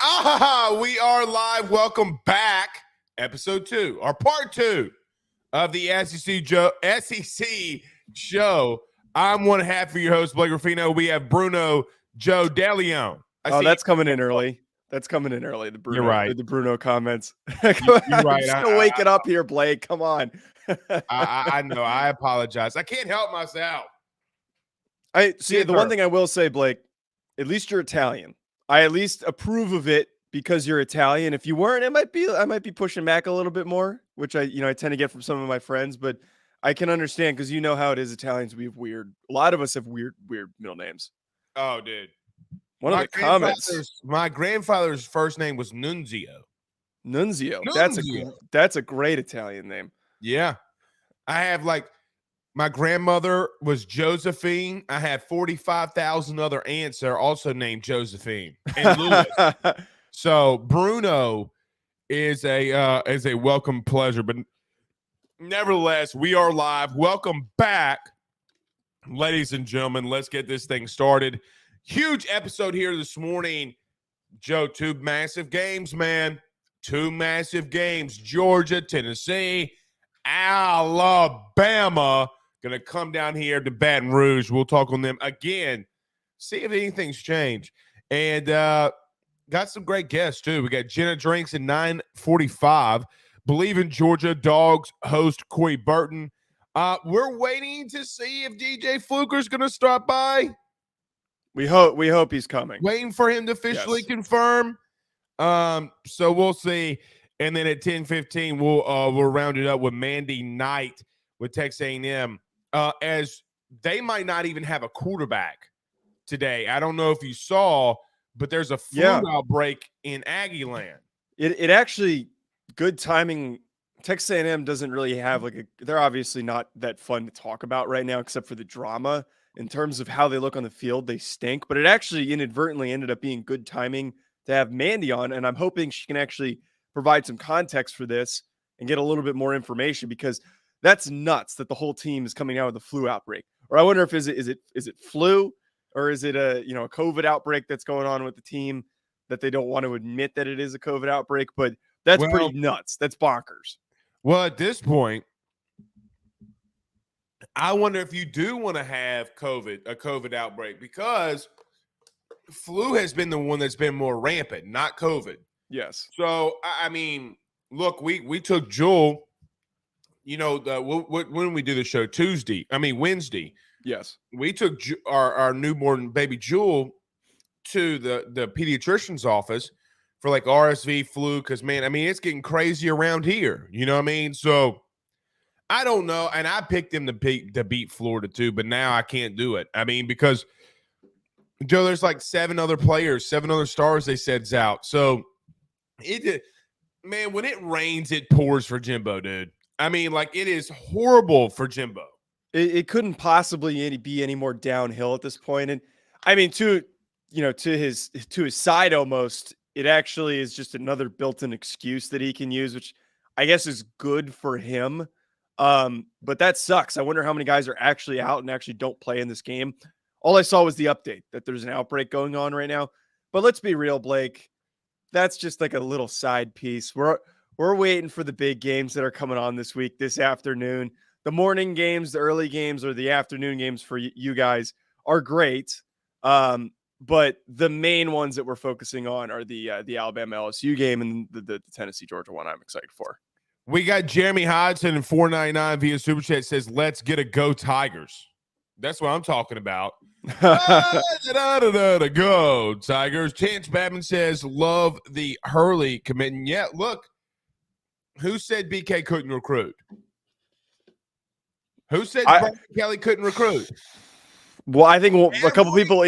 We are live. Welcome back. Episode 2, or part 2 of the SEC show. I'm one half of your host, Blake Ruffino. We have Bruno Joe DeLeon. That's coming in early. That's coming in early. The Bruno, You're right. The Bruno comments. You're right. I'm still waking up here, Blake. Come on. I know. I apologize. I can't help myself. The one thing I will say, Blake, at least you're Italian. I at least approve of it because you're Italian. If you weren't, I might be pushing back a little bit more, which I tend to get from some of my friends, but I can understand because you know how it is. Italians, a lot of us have weird middle names. Oh, dude. One of the comments. My grandfather's first name was Nunzio. Nunzio. That's a great Italian name. Yeah. I have my grandmother was Josephine. I had 45,000 other aunts that are also named Josephine and Louis. So Bruno is a welcome pleasure, but nevertheless, we are live. Welcome back, ladies and gentlemen. Let's get this thing started. Huge episode here this morning. Joe, 2 massive games, man. 2 massive games. Georgia, Tennessee, Alabama. Going to come down here to Baton Rouge. We'll talk on them again. See if anything's changed. And got some great guests, too. We got Jenna Drinks at 9:45. Bleav in Georgia. Dawgs host Cory Burton. We're waiting to see if DJ Fluker's going to stop by. We hope he's coming. Waiting for him to officially confirm. So we'll see. And then at 10:15, we'll round it up with Mandy Knight with Texas A&M. As they might not even have a quarterback today. I don't know if you saw, but there's a flu outbreak in Aggie land. It actually, good timing. Texas A&M doesn't really have they're obviously not that fun to talk about right now, except for the drama. In terms of how they look on the field, they stink. But it actually inadvertently ended up being good timing to have Mandy on, and I'm hoping she can actually provide some context for this and get a little bit more information, because that's nuts that the whole team is coming out with a flu outbreak. Or I wonder if is it flu, or is it a COVID outbreak that's going on with the team that they don't want to admit that it is a COVID outbreak. But that's pretty nuts. That's bonkers. Well, at this point, I wonder if you do want to have a COVID outbreak, because flu has been the one that's been more rampant, not COVID. Yes. So, I mean, look, we took Jewel, when we do the show Wednesday. Yes. We took our newborn baby Jewel to the pediatrician's office for RSV, flu, because, man, I mean, it's getting crazy around here. You know what I mean? So, I don't know. And I picked them to beat Florida too, but now I can't do it. I mean, because, Joe, there's 7 other players, 7 other stars they said's out. So, when it rains, it pours for Jimbo, dude. I mean, it is horrible for Jimbo. It couldn't possibly be any more downhill at this point. And I mean, to his side almost, it actually is just another built-in excuse that he can use, which I guess is good for him. But that sucks. I wonder how many guys are actually out and actually don't play in this game. All I saw was the update that there's an outbreak going on right now. But let's be real, Blake. That's just a little side piece. We're waiting for the big games that are coming on this afternoon. The morning games, the early games, or the afternoon games for you guys are great. But the main ones that we're focusing on are the Alabama LSU game and the Tennessee Georgia one. I'm excited for. We got Jeremy Hodgson in 499 via Super Chat says, "Let's get a go Tigers." That's what I'm talking about. Go Tigers. Chance Babin says, "Love the Hurley commitment." Yeah, look, who said BK couldn't recruit? Who said Brian Kelly couldn't recruit? Well, I think a couple people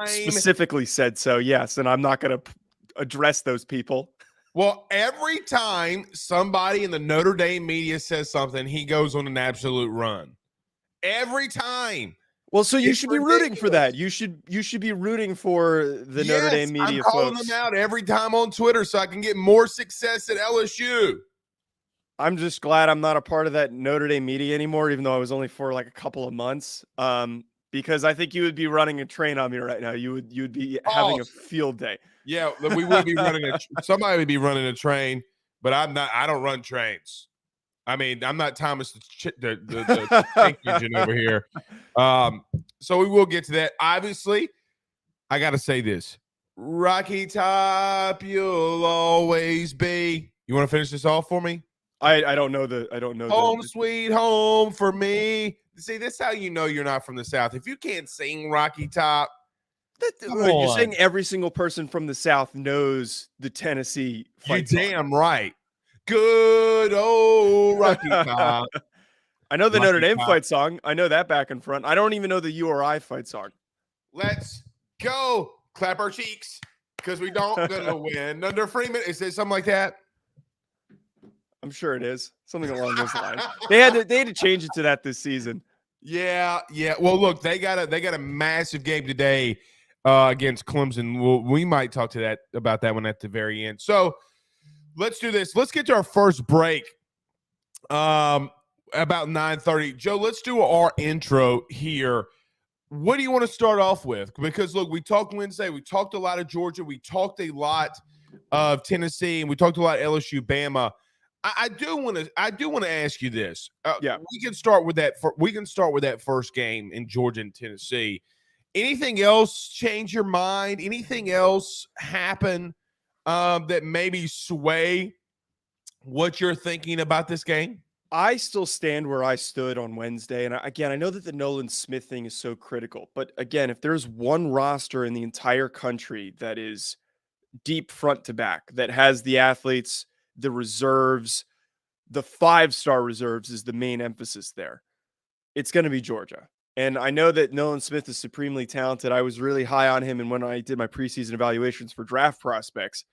specifically said so, yes, and I'm not going to address those people. Well, every time somebody in the Notre Dame media says something, he goes on an absolute run. Every time. Well, so you should be rooting for that. You should be rooting for the Notre Dame media folks. I'm calling them out every time on Twitter so I can get more success at LSU. I'm just glad I'm not a part of that Notre Dame media anymore, even though I was only for a couple of months. because I think you would be running a train on me right now. You'd be having a field day. Yeah, we would be running somebody would be running a train, but I'm not. I don't run trains. I mean, I'm not Thomas the tank engine over here. So we will get to that. Obviously, I got to say this. Rocky Top, you'll always be. You want to finish this off for me? I don't know Home sweet home for me. See, this is how you know you're not from the South. If you can't sing Rocky Top, you're saying every single person from the South knows the Tennessee fight song. Damn right. Good old Rocky Top. I know the Notre Dame fight song. I know that back and front. I don't even know the URI fight song. Let's go. Clap our cheeks because we don't gonna win under Freeman. Is it something like that? I'm sure it is something along those lines. They had to change it to that this season. Yeah. Well, look, they got a massive game today against Clemson. We might talk to about that one at the very end. So let's do this. Let's get to our first break. About 9:30. Joe, let's do our intro here. What do you want to start off with? Because look, we talked Wednesday. We talked a lot of Georgia. We talked a lot of Tennessee, and we talked a lot of LSU, Bama. I do want to ask you this. We can start with that. We can start with that first game in Georgia and Tennessee. Anything else change your mind? Anything else happen that maybe sway what you're thinking about this game? I still stand where I stood on Wednesday. And again, I know that the Nolan Smith thing is so critical. But again, if there's one roster in the entire country that is deep front to back, that has the athletes, the reserves, the 5-star reserves is the main emphasis there, it's going to be Georgia. And I know that Nolan Smith is supremely talented. I was really high on him. And when I did my preseason evaluations for draft prospects,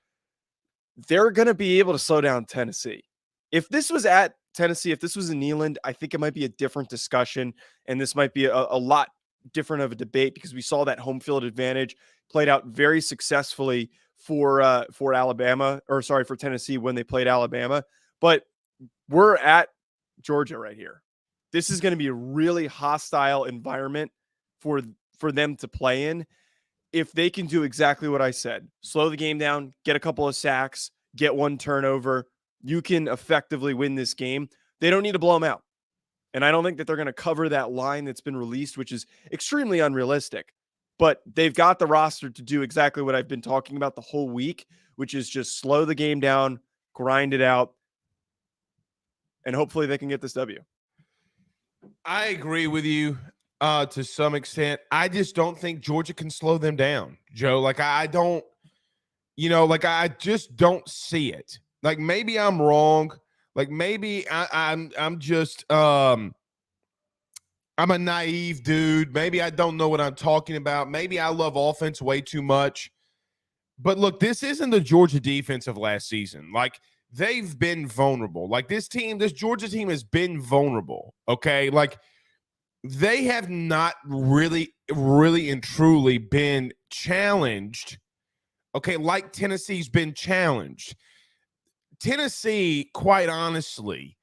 they're going to be able to slow down Tennessee. If this was at Tennessee, if this was in Neyland, I think it might be a different discussion. And this might be a lot different of a debate because we saw that home field advantage played out very successfully for Alabama, or sorry, for Tennessee when they played Alabama. But we're at Georgia right here. This is going to be a really hostile environment for them to play in. If they can do exactly what I said, slow the game down, get a couple of sacks, get one turnover, you can effectively win this game. They don't need to blow them out. And I don't think that they're going to cover that line that's been released, which is extremely unrealistic. But they've got the roster to do exactly what I've been talking about the whole week, which is just slow the game down, grind it out, and hopefully they can get this W. I agree with you to some extent. I just don't think Georgia can slow them down, Joe. Like, I don't, I just don't see it. Like, maybe I'm wrong. Like, maybe I'm just I'm a naive dude. Maybe I don't know what I'm talking about. Maybe I love offense way too much. But look, this isn't the Georgia defense of last season. Like, they've been vulnerable. Like, this Georgia team has been vulnerable. Okay. Like, they have not really and truly been challenged. Okay. Like Tennessee's been challenged. Tennessee, quite honestly,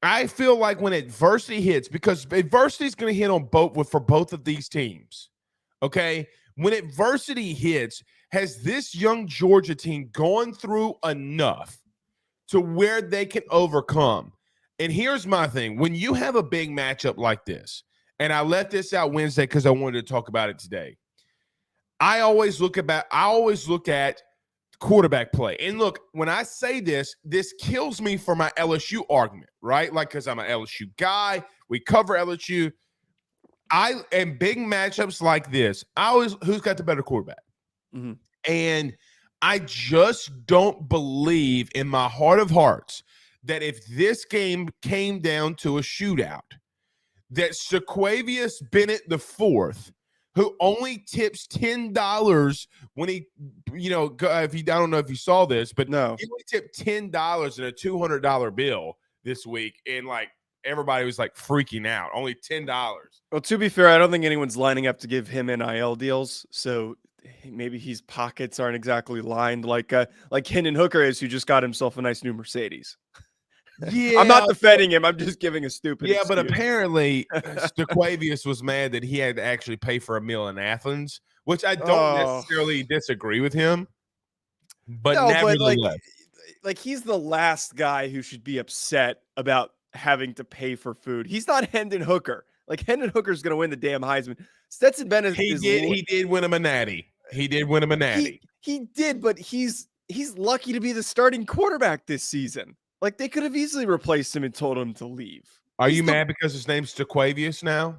I feel like when adversity hits, because adversity is going to hit on for both of these teams. Okay. When adversity hits, has this young Georgia team gone through enough to where they can overcome? And here's my thing. When you have a big matchup like this, and I left this out Wednesday because I wanted to talk about it today, I always look at quarterback play. And look, when I say this kills me for my LSU argument, right? Like, because I'm an LSU guy. We cover LSU. In big matchups like this, who's got the better quarterback? Mm-hmm. And I just don't believe in my heart of hearts that if this game came down to a shootout, that Sequavius Bennett IV, who only tips $10 when he, I don't know if you saw this, but no, he only tipped $10 in a $200 bill this week, and like everybody was like freaking out. Only $10. Well, to be fair, I don't think anyone's lining up to give him NIL deals, so maybe his pockets aren't exactly lined like Hendon Hooker is, who just got himself a nice new Mercedes. Yeah, I'm not defending him. I'm just giving a stupid but excuse. apparently Stequavius was mad that he had to actually pay for a meal in Athens, which I don't Oh. necessarily disagree with him. But No, but nevertheless, like he's the last guy who should be upset about having to pay for food. He's not Hendon Hooker. Like Hendon Hooker's going to win the damn Heisman. Stetson Bennett he did win him a natty. He did win him a natty. He did, but he's lucky to be the starting quarterback this season. Like they could have easily replaced him and told him to leave. Are you mad because his name's Stequavius now?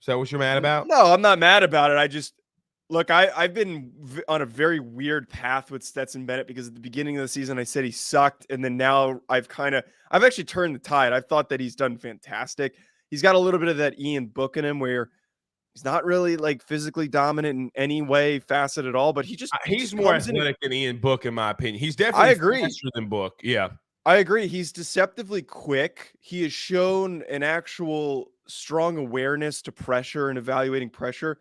Is that what you're mad about? No, I'm not mad about it. I just look, I've been on a very weird path with Stetson Bennett because at the beginning of the season I said he sucked, and then now I've actually turned the tide. I've thought that he's done fantastic. He's got a little bit of that Ian Book in him where he's not really like physically dominant in any way, facet at all, but he's more athletic than Ian Book, in my opinion. He's definitely faster than Book. Yeah. I agree. He's deceptively quick. He has shown an actual strong awareness to pressure and evaluating pressure.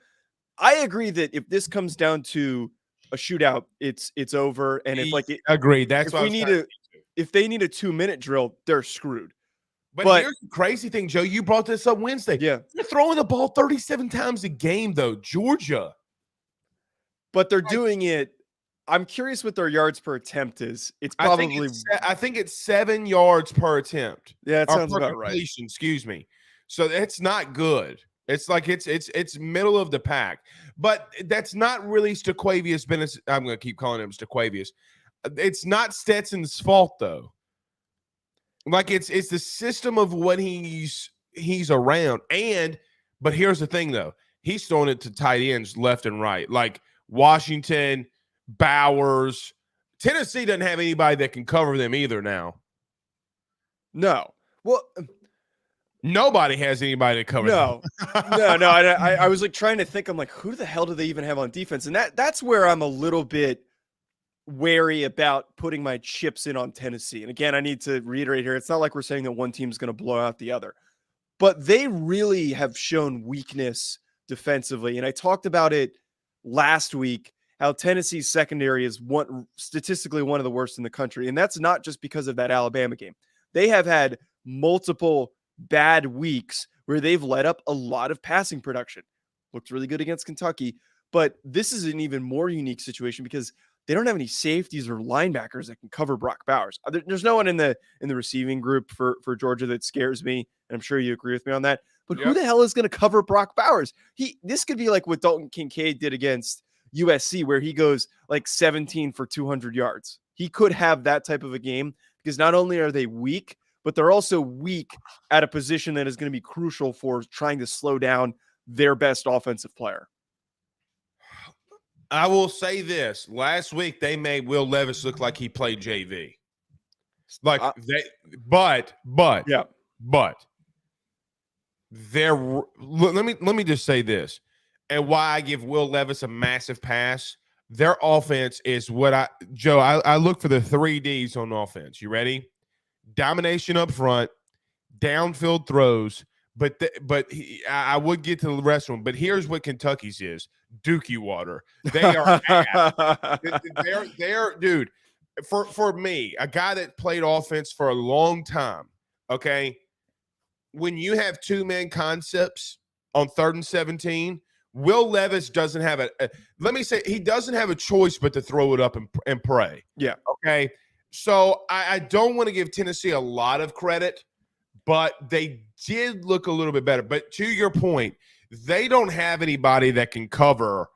I agree that if this comes down to a shootout, it's over. And agreed. That's why if they need a 2-minute drill, they're screwed. But here's the crazy thing, Joe. You brought this up Wednesday. Yeah. They're throwing the ball 37 times a game, though, Georgia. But they're doing it. I'm curious what their yards per attempt is. It's probably I think it's 7 yards per attempt. Yeah, it sounds about right. Excuse me. So it's not good. It's like it's middle of the pack. But that's not really Stequavius Bennett. I'm going to keep calling him Stequavius. It's not Stetson's fault, though. Like it's the system of what he's around. But here's the thing, though. He's throwing it to tight ends left and right. Like Washington, Bowers. Tennessee doesn't have anybody that can cover them either now. No. Well, nobody has anybody to cover them. No. I was like trying to think. I'm like, who the hell do they even have on defense? And that's where I'm a little bit wary about putting my chips in on Tennessee. And again, I need to reiterate here. It's not like we're saying that one team's going to blow out the other, but they really have shown weakness defensively. And I talked about it last week, how Tennessee's secondary is statistically one of the worst in the country. And that's not just because of that Alabama game. They have had multiple bad weeks where they've let up a lot of passing production. Looked really good against Kentucky, but this is an even more unique situation because they don't have any safeties or linebackers that can cover Brock Bowers. There's no one in the receiving group for Georgia that scares me, and I'm sure you agree with me on that. But who the hell is going to cover Brock Bowers? This could be like what Dalton Kincaid did against USC, where he goes like 17 for 200 yards. He could have that type of a game because not only are they weak, but they're also weak at a position that is going to be crucial for trying to slow down their best offensive player. I will say this. Last week, they made Will Levis look like he played JV. Like but let me just say this, and why I give Will Levis a massive pass. Their offense is what I look for the 3 Ds on offense. You ready? Domination up front, downfield throws. But I would get to the rest of them. But here's what Kentucky's is: Dookie water. They are they're dude. For me, a guy that played offense for a long time. Okay, when you have 2-man concepts on 3rd and 17, Will Levis doesn't have let me say, he doesn't have a choice but to throw it up and pray. Yeah. Okay. So I don't want to give Tennessee a lot of credit, but they did look a little bit better. But to your point, they don't have anybody that can cover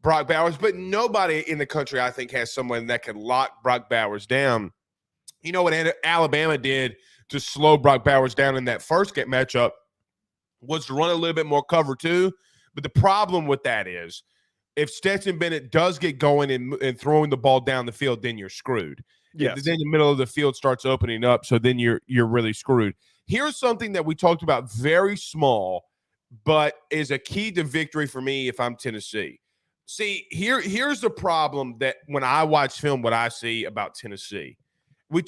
Brock Bowers, but nobody in the country, I think, has someone that can lock Brock Bowers down. You know what Alabama did to slow Brock Bowers down in that first matchup was to run a little bit more cover too. But the problem with that is if Stetson Bennett does get going and throwing the ball down the field, then you're screwed. Yes. Then the middle of the field starts opening up, so then you're really screwed. Here's something that we talked about, very small, but is a key to victory for me if I'm Tennessee. See, here's the problem that when I watch film, what I see about Tennessee.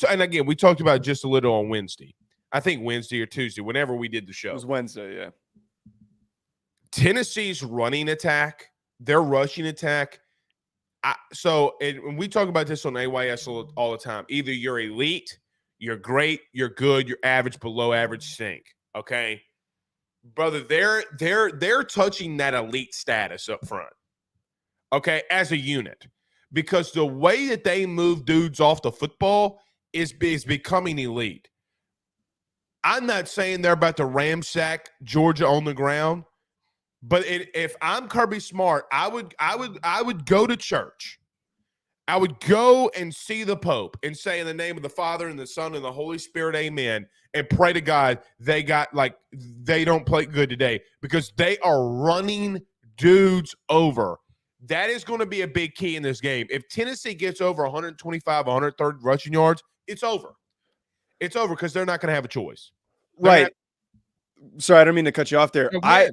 And again, we talked about it just a little on Wednesday. I think Wednesday or Tuesday, whenever we did the show. It was Wednesday, yeah. Tennessee's running attack, their rushing attack. And we talk about this on AYS all the time. Either you're elite, You're great, you're good, you're average, below average stink. Okay. Brother, they're touching that elite status up front. Okay, as a unit. Because the way that they move dudes off the football is becoming elite. I'm not saying they're about to ramsack Georgia on the ground, but if I'm Kirby Smart, I would go to church. I would go and see the Pope and say, in the name of the Father and the Son and the Holy Spirit, amen, and pray to God they don't play good today because they are running dudes over. That is going to be a big key in this game. If Tennessee gets over 125, 130 rushing yards, it's over. It's over because they're not going to have a choice. Right. Sorry, I don't mean to cut you off there. Okay.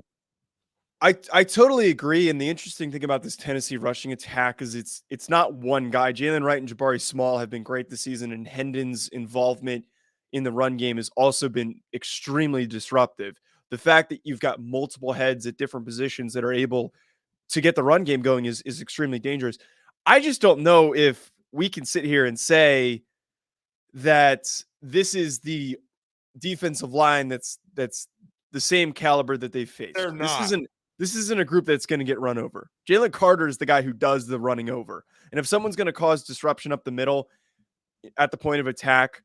I totally agree. And the interesting thing about this Tennessee rushing attack is it's not one guy. Jalen Wright and Jabari Small have been great this season, and Hendon's involvement in the run game has also been extremely disruptive. The fact that you've got multiple heads at different positions that are able to get the run game going is extremely dangerous. I just don't know if we can sit here and say that this is the defensive line that's the same caliber that they've faced. They're not. This isn't a group that's going to get run over. Jalen Carter is the guy who does the running over. And if someone's going to cause disruption up the middle at the point of attack,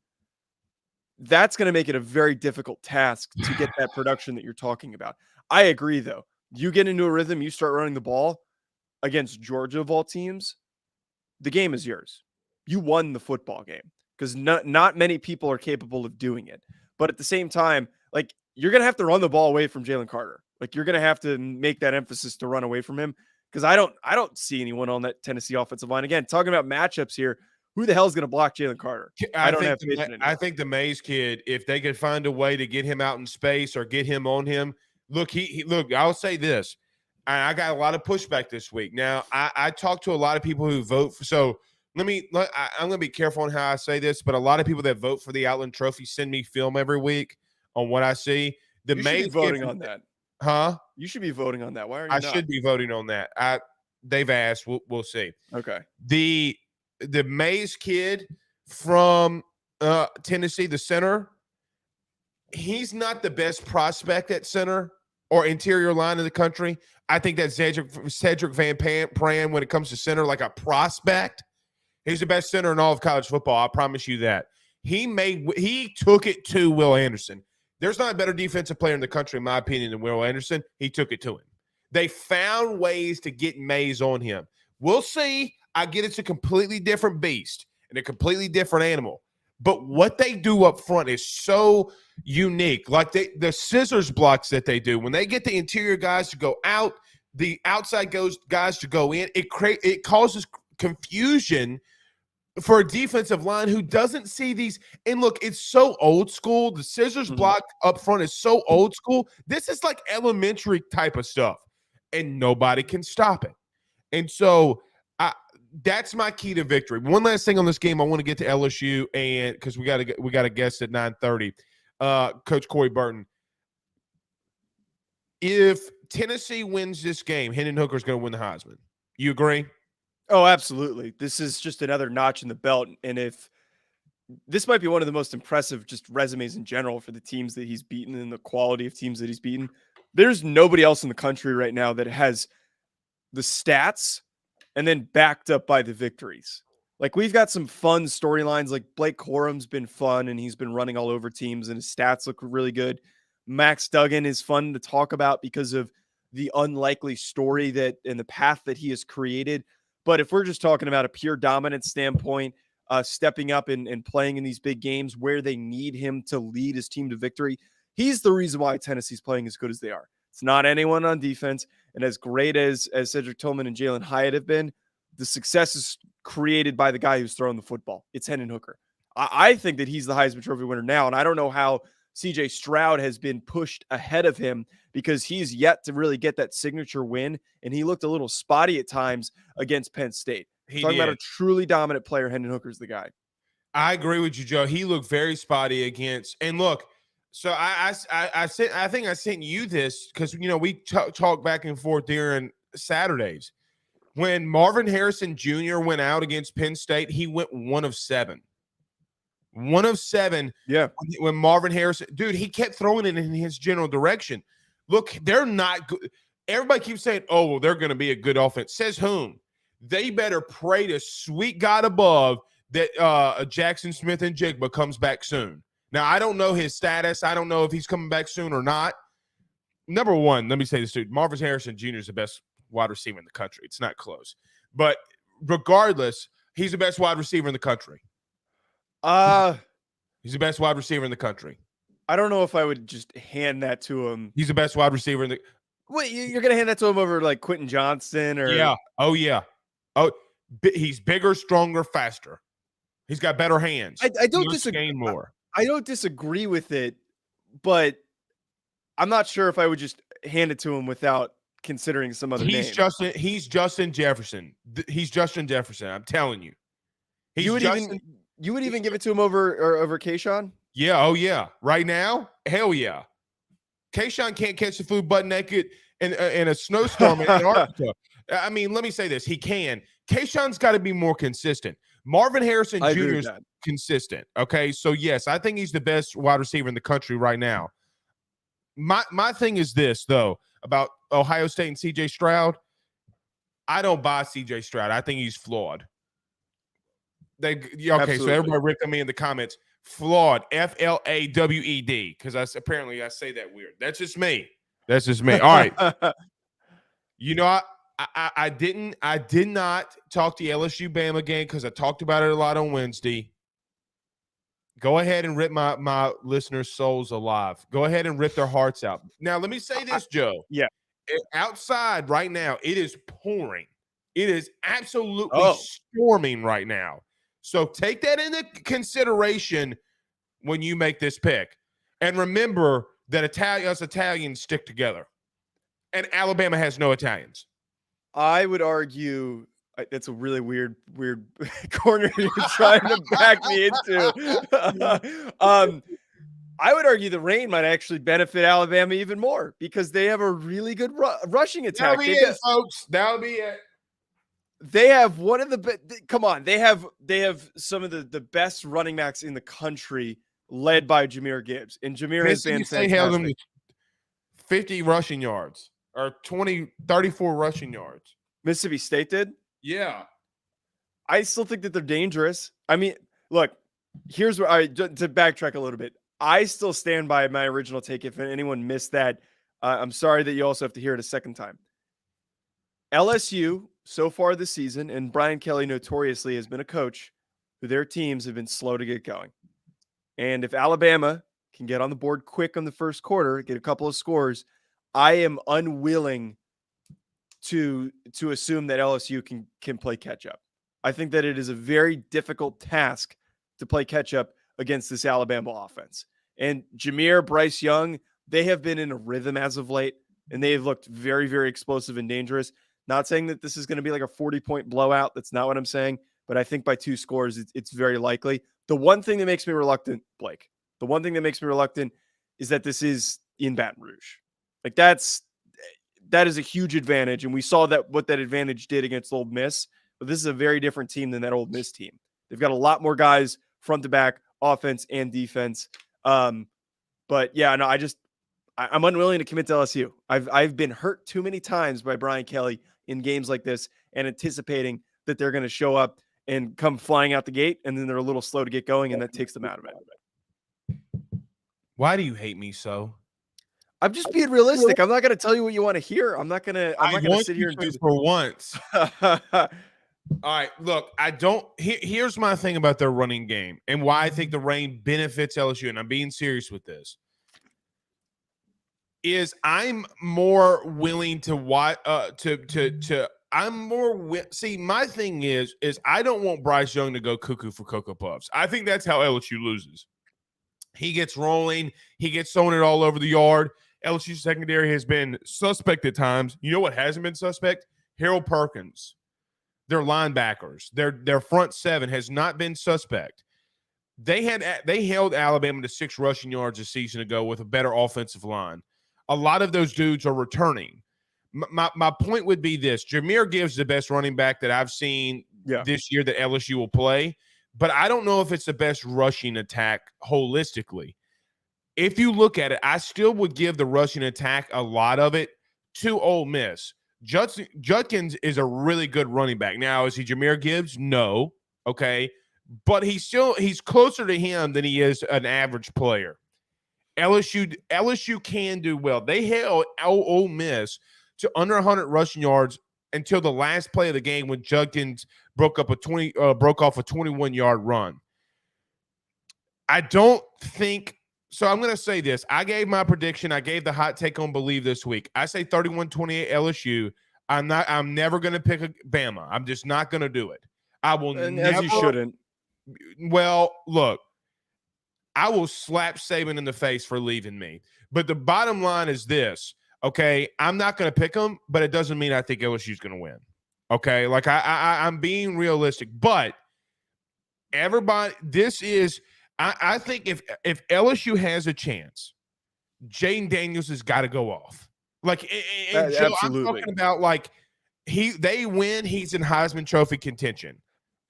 that's going to make it a very difficult task to get that production that you're talking about. I agree, though. You get into a rhythm, you start running the ball against Georgia of all teams, the game is yours. You won the football game because not many people are capable of doing it. But at the same time, like, you're going to have to run the ball away from Jalen Carter. Like, you're going to have to make that emphasis to run away from him because I don't see anyone on that Tennessee offensive line. Again, talking about matchups here, who the hell is going to block Jalen Carter? I don't have faith in anyone. I think the Mays kid, if they could find a way to get him out in space or get him on him, look, look, I'll say this. I got a lot of pushback this week. Now, I talked to a lot of people who vote for, so I'm going to be careful on how I say this, but a lot of people that vote for the Outland Trophy send me film every week on what I see. The You Mays should be voting on that. Huh? You should be voting on that. Why are you not? I should be voting on that. They've asked. We'll see. Okay. The Mays kid from Tennessee, the center, he's not the best prospect at center or interior line in the country. I think that Cedric Van Pran, when it comes to center, like a prospect, he's the best center in all of college football. I promise you that. He took it to Will Anderson. There's not a better defensive player in the country, in my opinion, than Will Anderson. He took it to him. They found ways to get Mays on him. We'll see. I get it's a completely different beast and a completely different animal. But what they do up front is so unique. Like the scissors blocks that they do. When they get the interior guys to go out, the outside guys to go in, it causes confusion for a defensive line who doesn't see these. And look, it's so old school. The scissors block up front is so old school. This is like elementary type of stuff, and nobody can stop it. And so that's my key to victory. One last thing on this game, I want to get to LSU, and because we got a guest at 9:30, Coach Cory Burton. If Tennessee wins this game, Hendon Hooker is going to win the Heisman. You agree? Oh, absolutely. This is just another notch in the belt. And if this might be one of the most impressive just resumes in general for the teams that he's beaten and the quality of teams that he's beaten, there's nobody else in the country right now that has the stats and then backed up by the victories. Like, we've got some fun storylines. Like, Blake Corum's been fun and he's been running all over teams and his stats look really good. Max Duggan is fun to talk about because of the unlikely story that and the path that he has created. But if we're just talking about a pure dominance standpoint, stepping up and playing in these big games where they need him to lead his team to victory, he's the reason why Tennessee's playing as good as they are. It's not anyone on defense. And as great as Cedric Tillman and Jalen Hyatt have been, the success is created by the guy who's throwing the football. It's Hendon Hooker. I think that he's the Heisman Trophy winner now, and I don't know how CJ Stroud has been pushed ahead of him because he's yet to really get that signature win, and he looked a little spotty at times against Penn State. Talking about a truly dominant player, Hendon Hooker's the guy. I agree with you, Joe. He looked very spotty against, and look, so I think I sent you this because we talk back and forth during Saturdays. When Marvin Harrison Jr. went out against Penn State, he went 1 of 7. 1 of 7. Yeah. When Marvin Harrison, dude, he kept throwing it in his general direction. Look, they're not good. Everybody keeps saying, oh, well, they're going to be a good offense. Says whom? They better pray to sweet God above that Jackson Smith and Jigba comes back soon. Now, I don't know his status. I don't know if he's coming back soon or not. Number one, let me say this, dude. Marvin Harrison Jr. is the best wide receiver in the country. It's not close. But regardless, he's the best wide receiver in the country. He's the best wide receiver in the country. I don't know if I would just hand that to him. He's the best wide receiver in the. Wait, you're gonna hand that to him over like Quentin Johnston or? Yeah. Oh yeah. Oh, he's bigger, stronger, faster. He's got better hands. I don't disagree. More. I don't disagree with it, but I'm not sure if I would just hand it to him without considering some other name. He's Justin Jefferson. He's Justin Jefferson. I'm telling you. You would even give it to him over Kayshawn? Yeah. Oh yeah. Right now, hell yeah. Kayshawn can't catch the food butt naked in a snowstorm in Antarctica. I mean, let me say this: he can. Kayshawn's got to be more consistent. Marvin Harrison Jr. is consistent. Okay, so yes, I think he's the best wide receiver in the country right now. My thing is this though about Ohio State and C.J. Stroud. I don't buy C.J. Stroud. I think he's flawed. Absolutely. So everybody ripped on me in the comments. Flawed, FLAWED, because I say that weird. That's just me. All right. You know, I did not talk to the LSU Bama game because I talked about it a lot on Wednesday. Go ahead and rip my listeners' souls alive. Go ahead and rip their hearts out. Now, let me say this, Joe. Yeah. Outside right now, it is pouring. It is absolutely storming right now. So take that into consideration when you make this pick. And remember that us Italians stick together. And Alabama has no Italians. I would argue that's a really weird corner you're trying to back me into. I would argue the rain might actually benefit Alabama even more because they have a really good rushing attack. That'll be it, folks. That'll be it. They have one of the come on. They have some of the best running backs in the country, led by Jahmyr Gibbs, and Jahmyr has been fantastic. Held him to 50 rushing yards or 34 rushing yards. Mississippi State did. Yeah, I still think that they're dangerous. I mean, look, here's where to backtrack a little bit. I still stand by my original take. If anyone missed that, I'm sorry that you also have to hear it a second time. LSU so far this season, and Brian Kelly notoriously has been a coach who their teams have been slow to get going. And if Alabama can get on the board quick on the first quarter, get a couple of scores, I am unwilling to assume that LSU can play catch up. I think that it is a very difficult task to play catch up against this Alabama offense. And Jahmyr, Bryce Young, they have been in a rhythm as of late, and they have looked very, very explosive and dangerous. Not saying that this is going to be like a 40-point blowout. That's not what I'm saying. But I think by 2 scores, it's very likely. The one thing that makes me reluctant, Blake, is that this is in Baton Rouge. Like that is a huge advantage. And we saw what that advantage did against Ole Miss. But this is a very different team than that Ole Miss team. They've got a lot more guys front to back, offense and defense. But yeah, no, I'm unwilling to commit to LSU. I've been hurt too many times by Brian Kelly in games like this and anticipating that they're going to show up and come flying out the gate, and then they're a little slow to get going, and that takes them out of it. Why do you hate me so? I'm just being realistic. I'm not going to tell you what you want to hear. I'm not going to sit here and do this for once. All right, look, here's my thing about their running game and why I think the rain benefits LSU, and I'm being serious with this. Is I'm more willing to watch see, my thing is I don't want Bryce Young to go cuckoo for Cocoa Puffs. I think that's how LSU loses. He gets rolling, he gets throwing it all over the yard. LSU secondary has been suspect at times. You know what hasn't been suspect? Harold Perkins. Their linebackers, their front seven has not been suspect. They held Alabama to 6 rushing yards a season ago with a better offensive line. A lot of those dudes are returning. My point would be this. Jahmyr Gibbs the best running back that I've seen this year that LSU will play. but I don't know if it's the best rushing attack holistically. If you look at it, I still would give the rushing attack a lot of it to Ole Miss. Judkins is a really good running back. Now, is he Jahmyr Gibbs? No. Okay. But he's closer to him than he is an average player. LSU can do well. They held Ole Miss to under 100 rushing yards until the last play of the game when Judkins broke off a 21-yard run. I don't think so. I'm going to say this. I gave my prediction. I gave the hot take on Bleav this week. I say 31-28 LSU. I'm never going to pick a Bama. I'm just not going to do it. I will and never. As you shouldn't. Well, look, I will slap Saban in the face for leaving me. But the bottom line is this, okay? I'm not going to pick them, but it doesn't mean I think LSU's going to win, okay? Like, I'm being realistic. But everybody, I think if LSU has a chance, Jaden Daniels has got to go off. Like, and Joe, absolutely. I'm talking about, like, they win, he's in Heisman Trophy contention,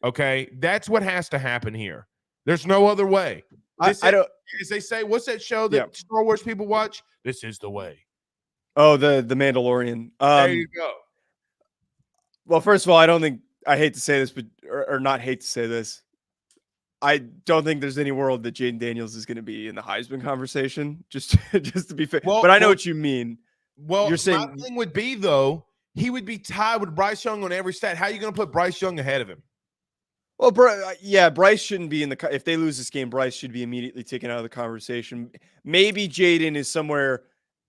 okay? That's what has to happen here. There's no other way. I don't. As they say, what's that show that Star Wars people watch? This is the way. Oh, the Mandalorian. There you go. Well, first of all, I hate to say this, but or not hate to say this. I don't think there's any world that Jaden Daniels is going to be in the Heisman conversation. Just to be fair, but I know what you mean. Well, you're saying my thing would be though, he would be tied with Bryce Young on every stat. How are you going to put Bryce Young ahead of him? Well, Bryce shouldn't be in the. If they lose this game, Bryce should be immediately taken out of the conversation. Maybe Jaden is somewhere.